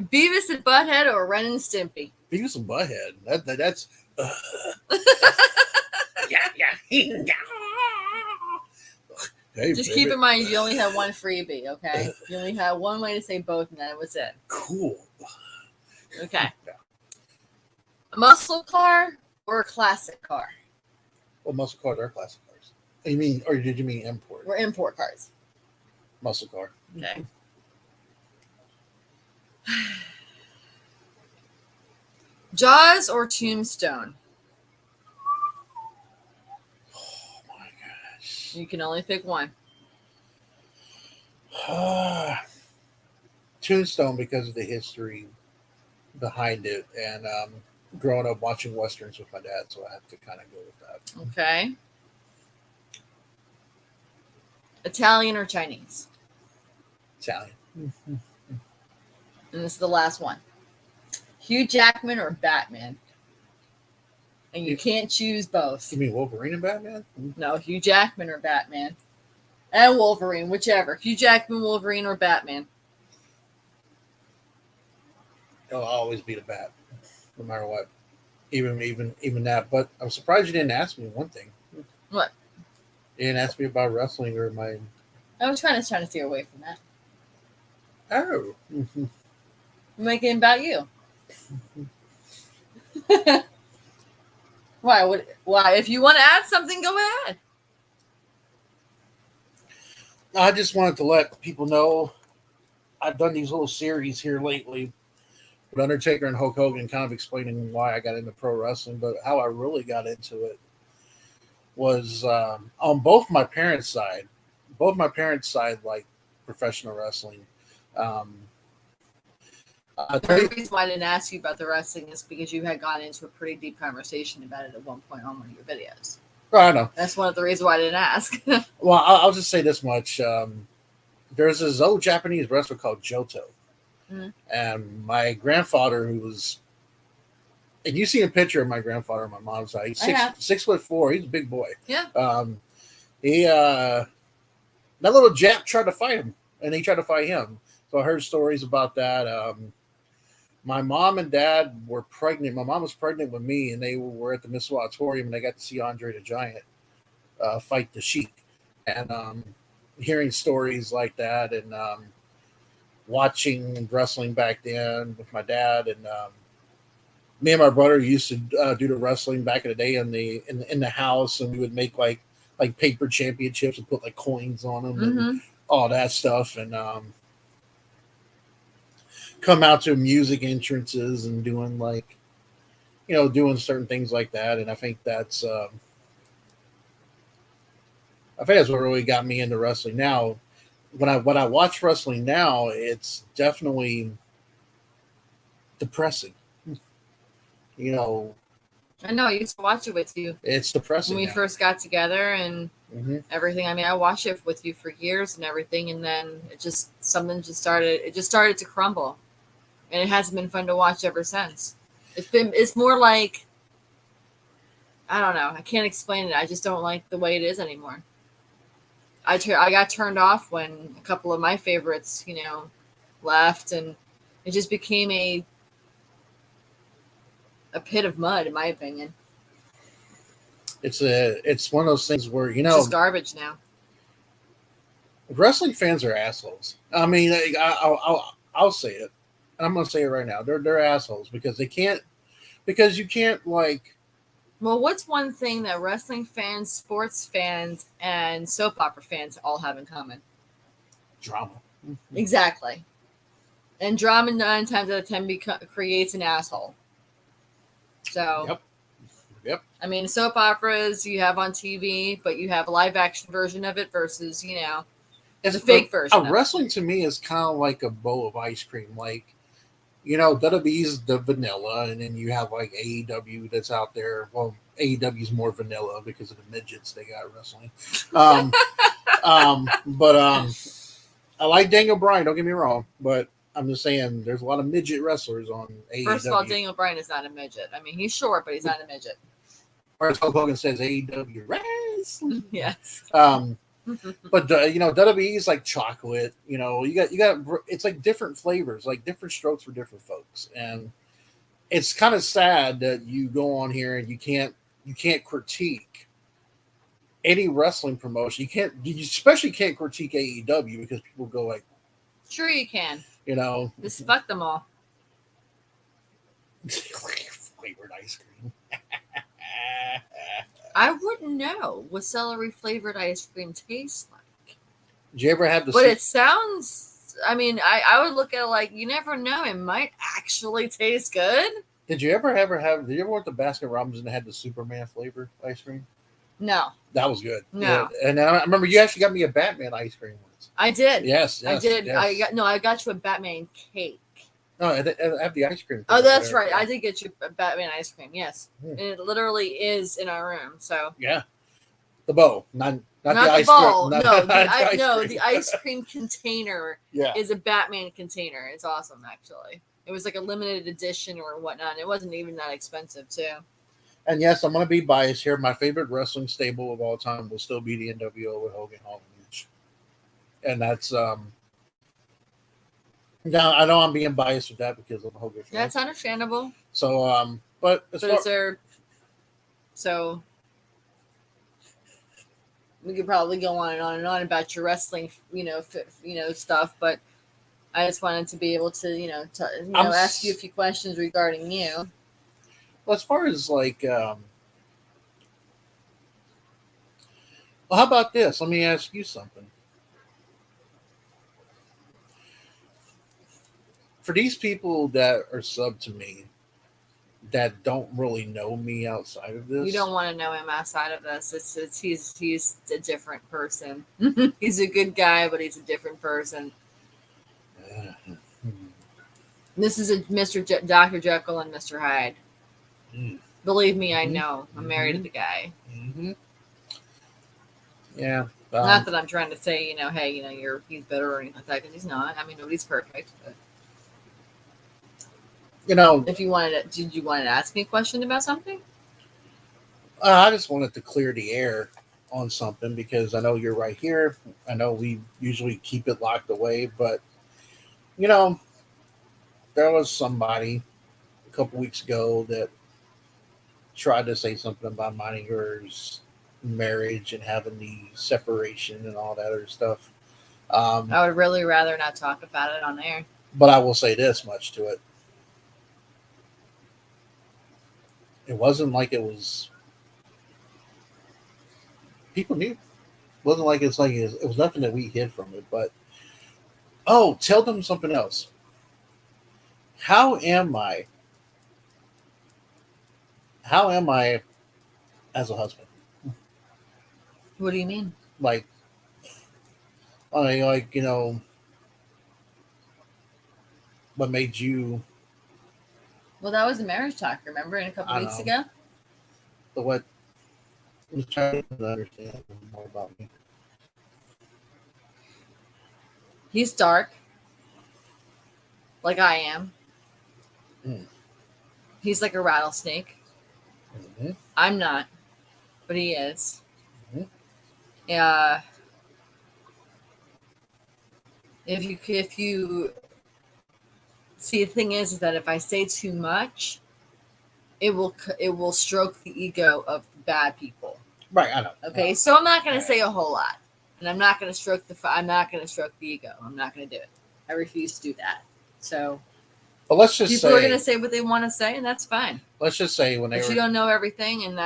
Beavis and Butthead or Ren and Stimpy? Beavis and Butthead. That's. Yeah. Hey, Just baby. keep in mind you only have one freebie, okay? You only have one way to say both, and that was it. Cool. Okay. Yeah. A muscle car or a classic car? Well, muscle cars are classic cars. You mean, or did you mean import? We're import cars. Muscle car. Okay. Jaws or Tombstone? Oh my gosh. You can only pick one. Tombstone, because of the history behind it, and growing up watching westerns with my dad, so I have to kind of go with that. Okay. Italian or Chinese? Italian. And this is the last one. Hugh Jackman or Batman? And you can't choose both. You mean Wolverine and Batman? No, Hugh Jackman or Batman. And Wolverine, whichever. Hugh Jackman, Wolverine, or Batman. It'll always be the Bat, no matter what. Even that. But I'm surprised you didn't ask me one thing. What? You didn't ask me about wrestling or my. I was trying to steer away from that. Oh. I'm making it about you. Why? Why? If you want to add something, go ahead. I just wanted to let people know I've done these little series here lately with Undertaker and Hulk Hogan, kind of explaining why I got into pro wrestling, but how I really got into it was on both my parents' side. Both my parents' side like professional wrestling. The reason why I didn't ask you about the wrestling is because you had gone into a pretty deep conversation about it at one point on one of your videos. Oh, I know. That's one of the reasons why I didn't ask. Well, I'll just say this much. There's this old Japanese wrestler called Johto. Mhm. And my grandfather, who was And you see a picture of my grandfather on my mom's side. He's I have. 6'4". He's a big boy. Yeah. He that little Jap tried to fight him, and he tried to fight him. So I heard stories about that. My mom and dad were pregnant. My mom was pregnant with me, and they were at the Missile Auditorium, and they got to see Andre the Giant fight the Sheik. And hearing stories like that, and watching wrestling back then with my dad, and me and my brother used to do the wrestling back in the day in the house, and we would make like paper championships and put like coins on them and all that stuff, and come out to music entrances and doing like doing certain things like that. And I think that's what really got me into wrestling. Now when I watch wrestling now, it's definitely depressing. I know. I used to watch it with you It's depressing when we now. first got together and everything. I mean, I watched it with you for years and everything, and then something just started to crumble, and it hasn't been fun to watch ever since. It's more like, I don't know. I can't explain it. I just don't like the way it is anymore. I got turned off when a couple of my favorites, left, and it just became a pit of mud, in my opinion. It's one of those things where It's just garbage now. wrestling fans are assholes. I mean, I'll say it. I'm going to say it right now. They're assholes because you can't like. Well, what's one thing that wrestling fans, sports fans, and soap opera fans all have in common? Drama. Exactly. And drama 9 times out of 10 creates an asshole. So, Yep. I mean, soap operas you have on TV, but you have a live action version of it versus, It's a fake version. Wrestling to me is kind of like a bowl of ice cream. Like, WWE's the vanilla, and then you have like AEW that's out there. Well, AEW's more vanilla because of the midgets they got wrestling. But I like Daniel Bryan. Don't get me wrong, but I'm just saying there's a lot of midget wrestlers on AEW. First of all, Daniel Bryan is not a midget. I mean, he's short, but he's not a midget. Or as Hulk Hogan says, AEW wrestling. Yes. But WWE is like chocolate. You got it's like different flavors, like different strokes for different folks, and it's kind of sad that you go on here and you can't critique any wrestling promotion. You especially can't critique AEW because people go like, sure you can. Just fuck them all. Flavored ice cream. I wouldn't know what celery flavored ice cream tastes like. Did you ever have the? But it sounds. I mean, I would look at it like you never know. It might actually taste good. Did you ever have? Did you ever went to Baskin Robbins and had the Superman flavored ice cream? No. That was good. No. Yeah. And I remember you actually got me a Batman ice cream once. I did. Yes. I did. Yes. I got you a Batman cake. No, I have the ice cream. Oh, that's right. I did get you a Batman ice cream. Yes, and it literally is in our room. So yeah, the bowl, not the ice bowl. cream. The ice cream container. Yeah, is a Batman container. It's awesome, actually. It was like a limited edition or whatnot. It wasn't even that expensive, too. And yes, I'm going to be biased here. My favorite wrestling stable of all time will still be the NWO with Hogan, Hall, and Nash. And that's now I know I'm being biased with that because I'm a Hogan fan. That's understandable. So, but so we could probably go on and on about your wrestling, stuff. But I just wanted to be able to, ask you a few questions regarding you. Well, as far as like, well, how about this? Let me ask you something. For these people that are sub to me that don't really know me outside of this, you don't want to know him outside of this. He's a different person. He's a good guy, but he's a different person. This is a Dr. Jekyll and Mr. Hyde. Believe me, I know. I'm married to the guy. Yeah. Not that I'm trying to say, hey, he's better or anything like that, because he's not. I mean, nobody's perfect. But You know, If you wanted to, did you want to ask me a question about something? I just wanted to clear the air on something because I know you're right here. I know we usually keep it locked away, but you know, there was somebody a couple weeks ago that tried to say something about mine and yours marriage and having the separation and all that other stuff. I would really rather not talk about it on air. But I will say this much to it: it wasn't like it was people knew. It wasn't like it's like it was nothing that we hid from it. But oh, tell them something else. How am I? How am I as a husband? What do you mean? Like, like you know, what made you? Well, that was a marriage talk, remember, in a couple I don't weeks know. ago? The what? I'm just trying to understand more about me. He's dark, like I am. Mm. He's like a rattlesnake. Mm-hmm. I'm not, but he is. Mm-hmm. Uh, if you see, the thing is that if I say too much, it will stroke the ego of bad people. Right, I know. Okay, so I'm not gonna Right. say a whole lot, and I'm not gonna stroke I'm not gonna stroke the ego. I'm not gonna do it. I refuse to do that. So But let's just people are say, gonna say what they want to say, and that's fine. let's just say when they But you were, don't know everything, and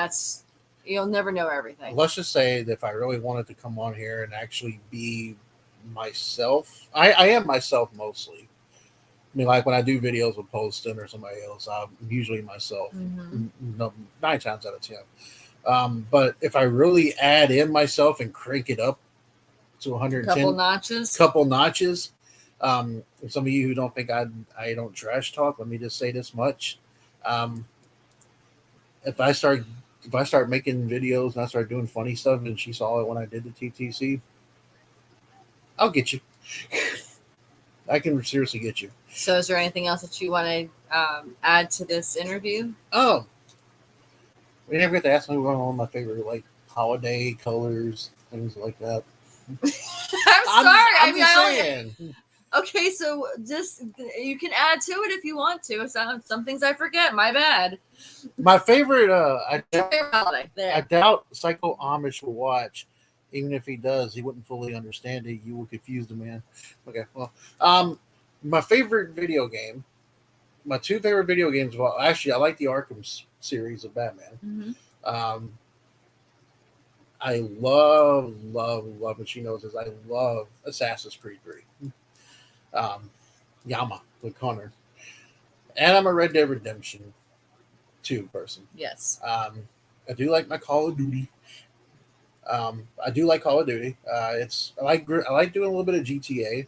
you'll never know everything. let's just say that if I really wanted to come on here and actually be myself, I am myself mostly. I mean, like when I do videos with Poston or somebody else, I'm usually myself. Mm-hmm. No, 9 times out of 10. But if I really add in myself and crank it up to Couple 110, notches. couple notches. Some of you who don't think I don't trash talk, let me just say this much. Um, if I start if I start making videos and I start doing funny stuff, and she saw it when I did the TTC, I'll get you. I can seriously get you. So, is there anything else that you want to add to this interview? Oh, we never get to ask me one of my favorite like holiday colors, things like that. I'm sorry. I'm I just only, saying. okay, so just you can add to it if you want to. Some things I forget. My bad. My favorite, Favorite holiday. I There. doubt Psycho Amish will watch. Even if he does, he wouldn't fully understand it. You will confuse the man. Okay, well, my favorite video game, my two favorite video games. Well, actually, I like the Arkham series of Batman. Mm-hmm. Um, I love, and she knows this. I love Assassin's Creed 3. Yama with Connor, and I'm a Red Dead Redemption 2 person. Yes. I do like my Call of Duty. I do like Call of Duty. I like doing a little bit of GTA.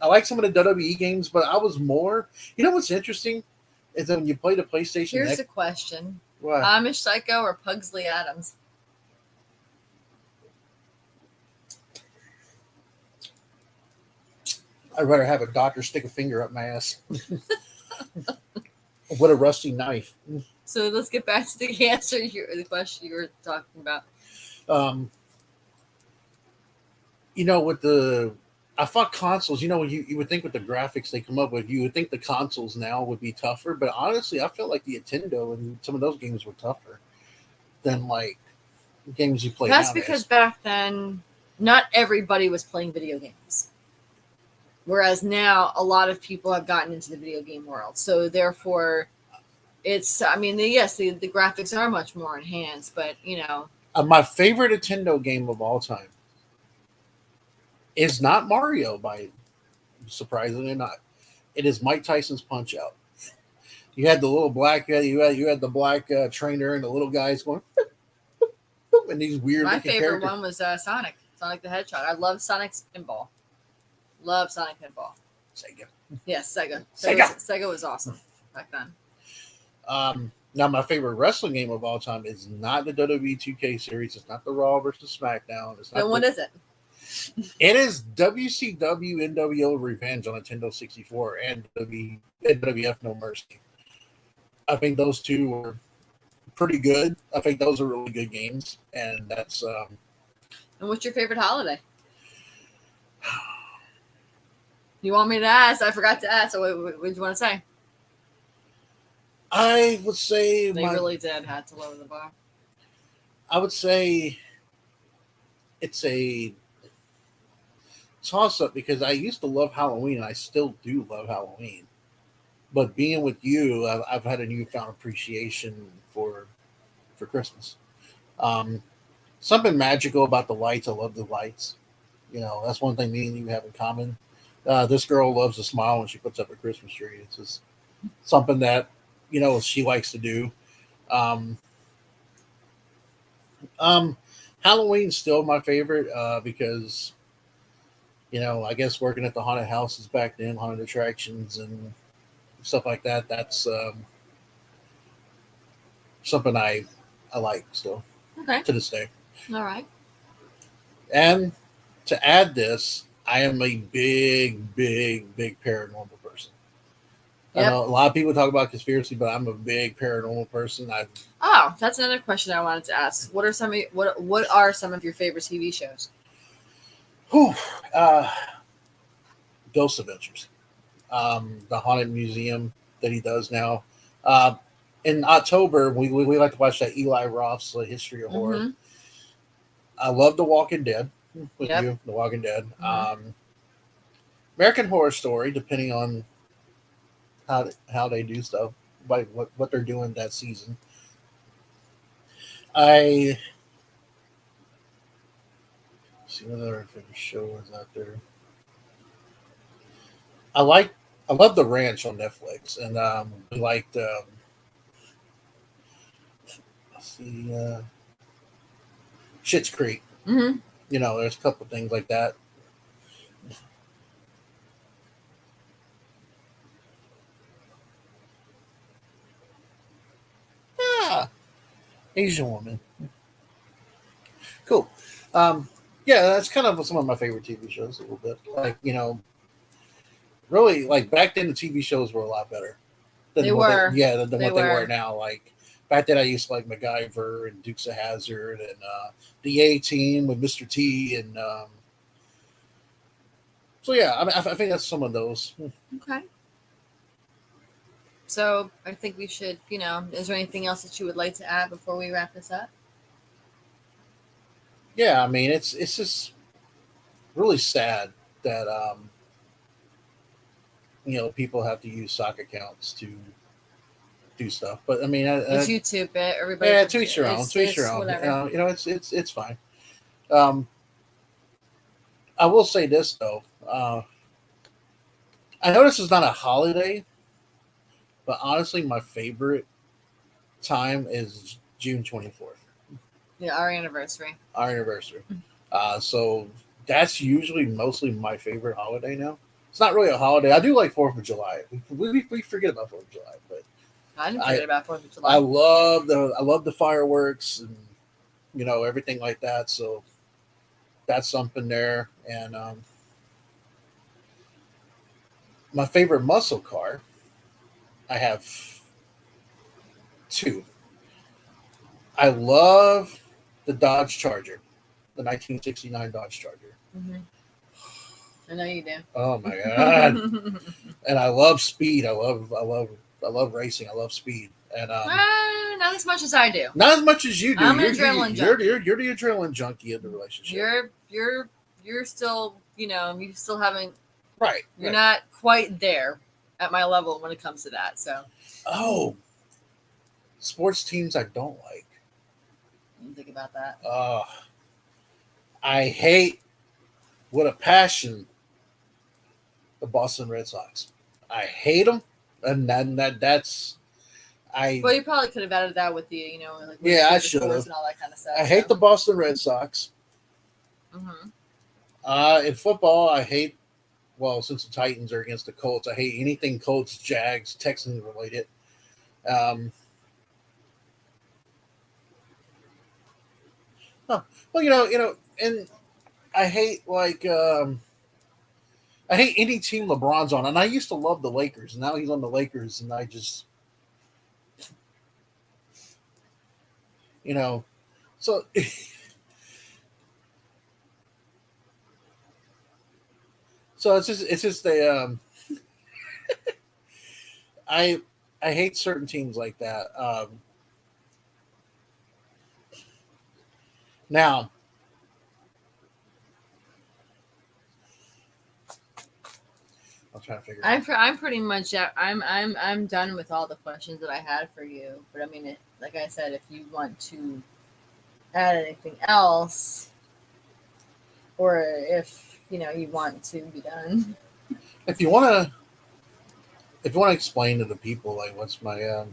I like some of the WWE games, but I was more. You know what's interesting is that when you play the PlayStation. Here's a question: What? Amish Psycho or Pugsley Adams? I'd rather have a doctor stick a finger up my ass with a rusty knife. So let's get back to the answer. The question you were talking about. Um, with the I thought consoles, you would think with the graphics they come up with, you would think the consoles now would be tougher. But honestly, I feel like the Nintendo and some of those games were tougher than like games you play That's nowadays. because back then, not everybody was playing video games. Whereas now, a lot of people have gotten into the video game world. So therefore, yes, the graphics are much more enhanced, but my favorite Nintendo game of all time is not Mario, by surprisingly not. It is Mike Tyson's Punch Out. You had the little black, you had the black trainer and the little guys going, and these weird. My favorite characters. one was Sonic the Hedgehog. I love Sonic's pinball. Love Sonic pinball. Sega. Yes, Sega. Sega was awesome back then. Now, my favorite wrestling game of all time is not the WWE 2K series. It's not the Raw versus SmackDown. It's not Then what is it? It is WCW NWO Revenge on Nintendo 64 and WWF No Mercy. I think those two were pretty good. I think those are really good games, and that's And what's your favorite holiday? You want me to ask? I forgot to ask. So what did you want to say? I would say They really did had to lower the bar. I would say it's a toss up because I used to love Halloween and I still do love Halloween. But being with you, I've had a newfound appreciation for Christmas. Um, Something magical about the lights. I love the lights. You know, that's one thing me and you have in common. This girl loves to smile when she puts up a Christmas tree. It's just something that she likes to do. Um, um, Halloween's still my favorite because I guess working at the haunted houses back then, haunted attractions and stuff like that. That's something I like still Okay. to this day. All right. And to add this, I am a big, big, big paranormal person. Yep. I know a lot of people talk about conspiracy, but I'm a big paranormal person. Oh, that's another question I wanted to ask. What are some of your favorite TV shows? Whew, uh, Ghost Adventures, the haunted museum that he does now. In October, we like to watch that Eli Roth's History of Horror. Mm-hmm. I love The Walking Dead with Yep. you, The Walking Dead. Mm-hmm. American Horror Story, depending on how they do stuff, like what they're doing that season. I see what other favorite show is out there. I like I love The Ranch on Netflix, and we liked let's see Schitt's Creek. Mm-hmm. There's a couple things like that. Ah, Asian woman. Cool. Yeah, that's kind of some of my favorite TV shows. A little bit, like really like back then the TV shows were a lot better. They were. Than what they were now. Like back then, I used to like MacGyver and Dukes of Hazzard and the A Team with Mr. T and so yeah. I mean, I think that's some of those. Okay. So I think we should, is there anything else that you would like to add before we wrap this up? Yeah, I mean it's just really sad that people have to use sock accounts to do stuff. But I mean, It's YouTube, it everybody. Yeah, to each your own. To each your own. Whatever. It's fine. I will say this though. I know this is not a holiday, but honestly, my favorite time is June 24th. Yeah, our anniversary. Our anniversary. So that's usually mostly my favorite holiday now. It's not really a holiday. I do like 4th of July. We forget about 4th of July, but I didn't forget about 4th of July. I love the fireworks and everything like that. So that's something there. And my favorite muscle car, I have two. I love the Dodge Charger, the 1969 Dodge Charger. Mm-hmm. I know you do. Oh my god! And I love speed. I love racing. I love speed. And not as much as I do. Not as much as you do. I'm an adrenaline junkie. You're the adrenaline junkie of the relationship. You're still, you still haven't. Right. You're not quite there at my level when it comes to that. So. Oh. Sports teams I don't like. Think about that. I hate with a passion the Boston Red Sox. I hate them, and that's I. Well, you probably could have added that with the like I should have and all that kind of stuff. I hate the Boston Red Sox. Mm-hmm. In football, I hate. Well, since the Titans are against the Colts, I hate anything Colts, Jags, Texans related. Well, and I hate I hate any team LeBron's on, and I used to love the Lakers. And now he's on the Lakers, and I just you know so so it's just a I I hate certain teams like that. Now I'm trying to figure it out. I'm pretty much I'm done with all the questions that I had for you. But I mean, like I said, if you want to add anything else, or if you want to be done. If you want to explain to the people like what's my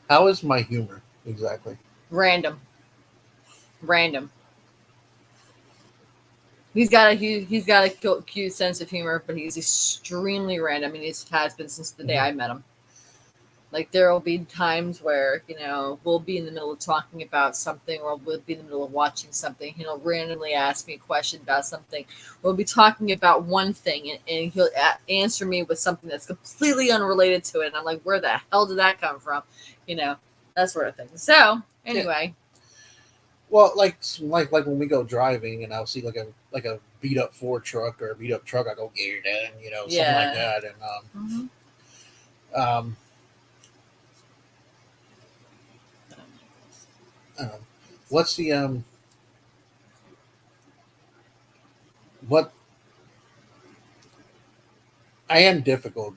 how is my humor exactly? Random. He's got a cute sense of humor, but he's extremely random, and he has been since the day I met him. Like there will be times where we'll be in the middle of talking about something, or we'll be in the middle of watching something. He'll randomly ask me a question about something. We'll be talking about one thing, and he'll answer me with something that's completely unrelated to it. And I'm like, where the hell did that come from? That sort of thing. So anyway. Well, like when we go driving, and I'll see like a beat up Ford truck or a beat up truck, I go get it done, something like that, and what's the what I am difficult.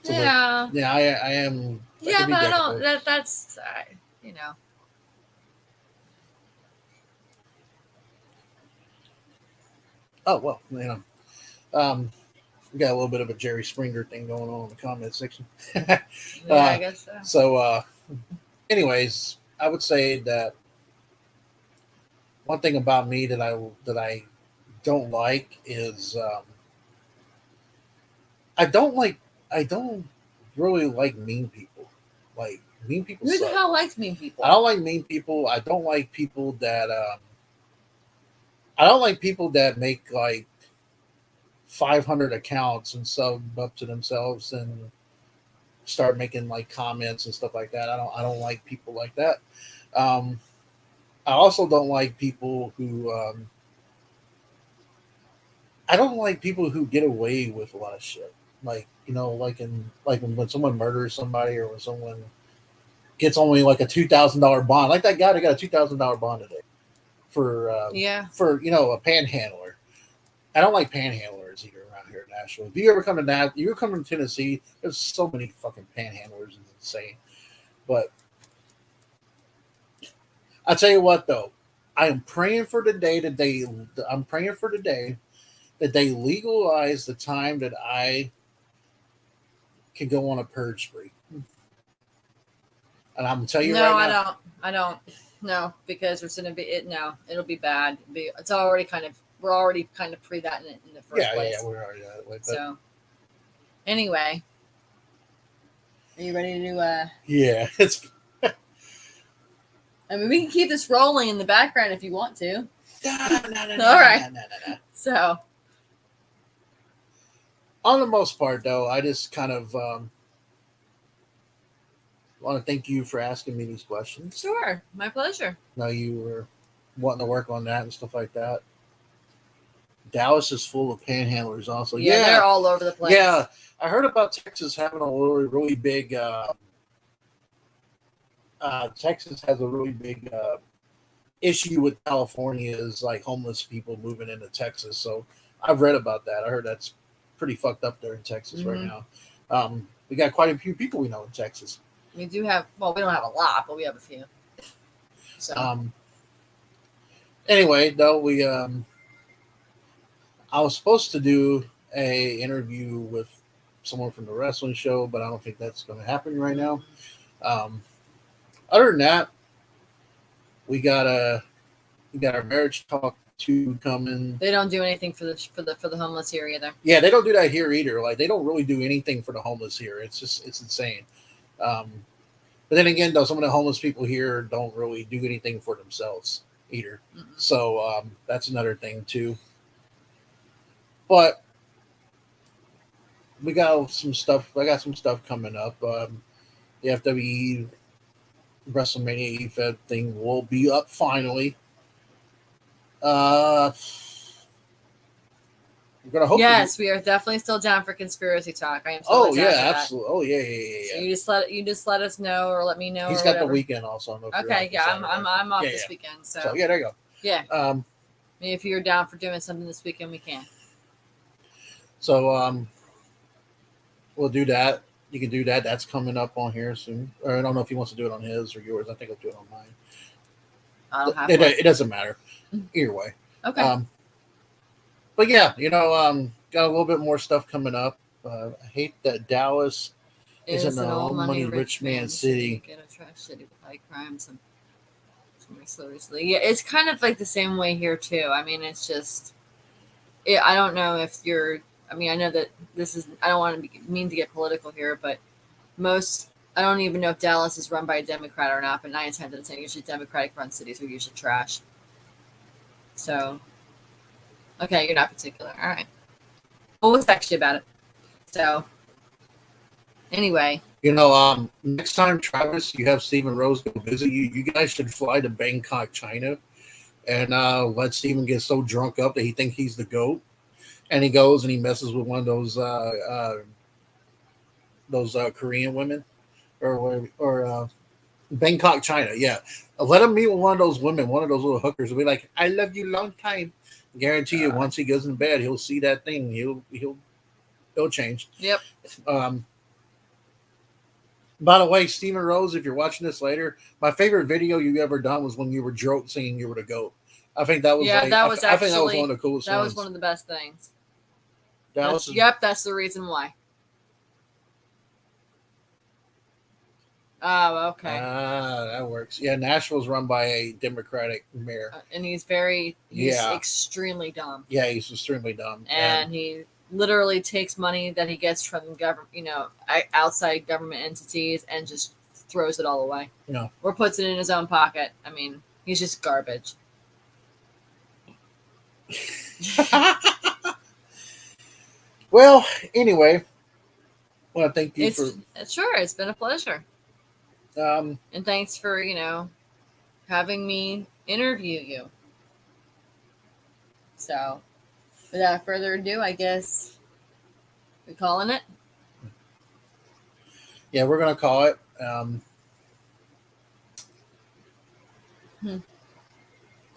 Yeah. I am. Yeah, but I don't. That's Oh well, we got a little bit of a Jerry Springer thing going on in the comment section. Yeah, I guess so. So, anyways, I would say that one thing about me that I don't like is I don't really like mean people. Like mean people. Who the suck. hell likes mean people? I don't like mean people. I don't like people that I don't like people that make like 500 accounts and sub up to themselves and start making like comments and stuff like that. I don't like people like that. I also don't like people who I don't like people who get away with a lot of shit. Like when someone murders somebody, or when someone gets only like a $2,000 bond, like that guy that got a $2,000 bond today for a panhandler. I don't like panhandlers either around here in Nashville. If you ever come to Tennessee, there's so many fucking panhandlers. It's insane. But I tell you what, though, I'm praying for the day that they legalize the time that I can go on a purge spree. And I'm gonna tell you right now. I don't. No, because there's gonna be it. No, it'll be bad. It's already we're already kind of pre that in the first place. Yeah, we're already that way. But so, anyway, are you ready to? Yeah, it's. I mean, we can keep this rolling in the background if you want to. No. All right. No. So, on the most part, though, I just kind of want to thank you for asking me these questions. Sure, my pleasure. Now you were wanting to work on that and stuff like that. Dallas is full of panhandlers, also. Yeah, they're all over the place. Yeah, I heard about Texas having a really big. Texas has a really big issue with California, is like homeless people moving into Texas. So I've read about that. I heard that's pretty fucked up there in Texas right now. We got quite a few people we know in Texas. We do have. Well, we don't have a lot, but we have a few. So. Anyway, though, I was supposed to do a interview with someone from the wrestling show, but I don't think that's going to happen right now. Other than that, we got our marriage talk 2 coming. They don't do anything for the homeless here either. Yeah, they don't do that here either. Like they don't really do anything for the homeless here. It's insane. But then again, though, some of the homeless people here don't really do anything for themselves. either. Mm-mm. So that's another thing too. But we got some stuff. I got some stuff coming up. The FWE WrestleMania EFED thing will be up finally. Uh, we're gonna hope. Yes, we are definitely still down for conspiracy talk. I am Oh totally down yeah, for that. absolutely. Oh yeah. So you just let us know or let me know. He's or got whatever. the weekend also. I don't know if you're Okay, off yeah, on I'm Saturday. off Yeah, this weekend. So, So yeah, there you go. yeah, Um, if you're down for doing something this weekend, we can. so we'll do that. You can do that. That's coming up on here soon. Or I don't know if he wants to do it on his or yours. I think I'll do it on mine. I don't have It, one. it doesn't matter. Either way. Okay. But yeah, got a little bit more stuff coming up. I hate that Dallas isn't an all money rich man city. Get a trash city with high crime. Some seriously. Yeah, it's kind of like the same way here too. I mean, it's just. I don't know if you're. I mean, I know that this is. I don't want to mean to get political here, but most. I don't even know if Dallas is run by a Democrat or not, but 9 times out of 10, usually Democratic run cities are usually trash. So, okay, you're not particular. All right. Well, we'll text you about it. So, anyway. Next time, Travis, you have Stephen Rose go visit you. You guys should fly to Bangkok, China, and let Stephen get so drunk up that he thinks he's the GOAT, and he goes and he messes with one of those Korean women, or Bangkok, China. Yeah, let him meet with one of those women, one of those little hookers, and be like, "I love you, long time." Guarantee you, once he goes in bed, he'll see that thing. He'll change. Yep. By the way, Stephen Rose, if you're watching this later, my favorite video you ever done was when you were joke saying you were the GOAT. I think that was I think that was one of the coolest. That ones. was one of the best things. Dallas That's the reason why. Oh, okay. That works. Yeah, Nashville's run by a Democratic mayor, and he's extremely dumb. Yeah, he's extremely dumb, and he literally takes money that he gets from government, outside government entities, and just throws it all away. No, or puts it in his own pocket. I mean, he's just garbage. Well, anyway, well, thank you Sure, it's been a pleasure. And thanks for having me interview you. So, without further ado, I guess we're calling it. Yeah, we're gonna call it. I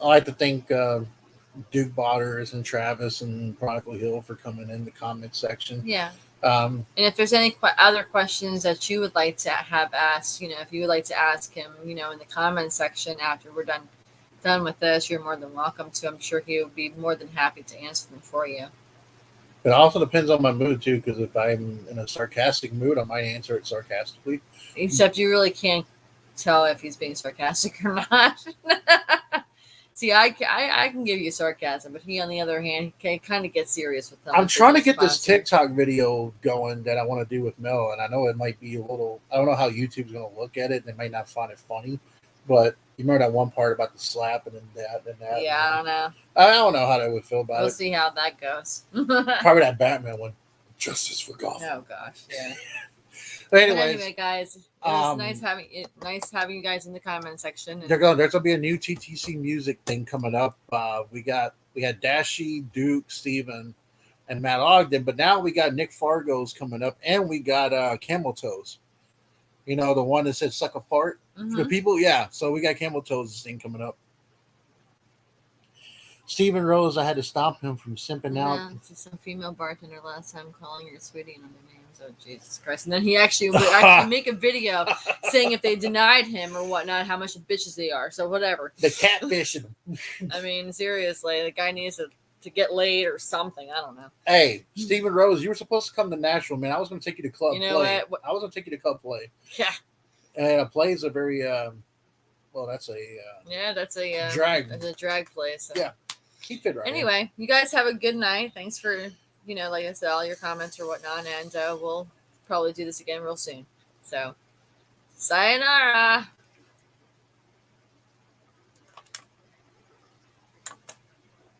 like to thank Duke Botters and Travis and Chronicle Hill for coming in the comment section. Yeah. And if there's any other questions that you would like to have asked, if you would like to ask him, in the comment section after we're done with this, you're more than welcome to. I'm sure he would be more than happy to answer them for you. It also depends on my mood too, because if I'm in a sarcastic mood, I might answer it sarcastically. Except you really can't tell if he's being sarcastic or not. See, I can give you sarcasm, but he, on the other hand, can kind of get serious with them. I'm trying to get this TikTok video going that I want to do with Mel, and I know it might be a little. I don't know how YouTube's going to look at it, and they might not find it funny. But you remember that one part about the slap and then that? Yeah, I don't know. I don't know how they would feel about it. We'll see how that goes. Probably that Batman one. Justice for Gotham. Oh gosh, yeah. Anyway, guys, it was nice having you guys in the comment section. There's gonna be a new TTC music thing coming up. We got Dashy, Duke, Steven, and Matt Ogden, but now we got Nick Fargo's coming up, and we got Camel Toes. The one that said "suck a fart" for the people. Yeah, so we got Camel Toes thing coming up. Stephen Rose, I had to stop him from simping out to some female bartender last time, calling her sweetie and other names. Oh, Jesus Christ. And then he actually would make a video saying if they denied him or whatnot, how much of bitches they are. So whatever. The catfishing. I mean, seriously, the guy needs to get laid or something. I don't know. Hey, Stephen Rose, you were supposed to come to Nashville, man. I was going to take you to Club Play. I was going to take you to Club Play. Yeah. And Play is a very, that's a... that's a... drag. It's a drag place. So. Yeah. Keep it right. Anyway, you guys have a good night. Thanks for, like I said, all your comments or whatnot. And we'll probably do this again real soon. So, sayonara.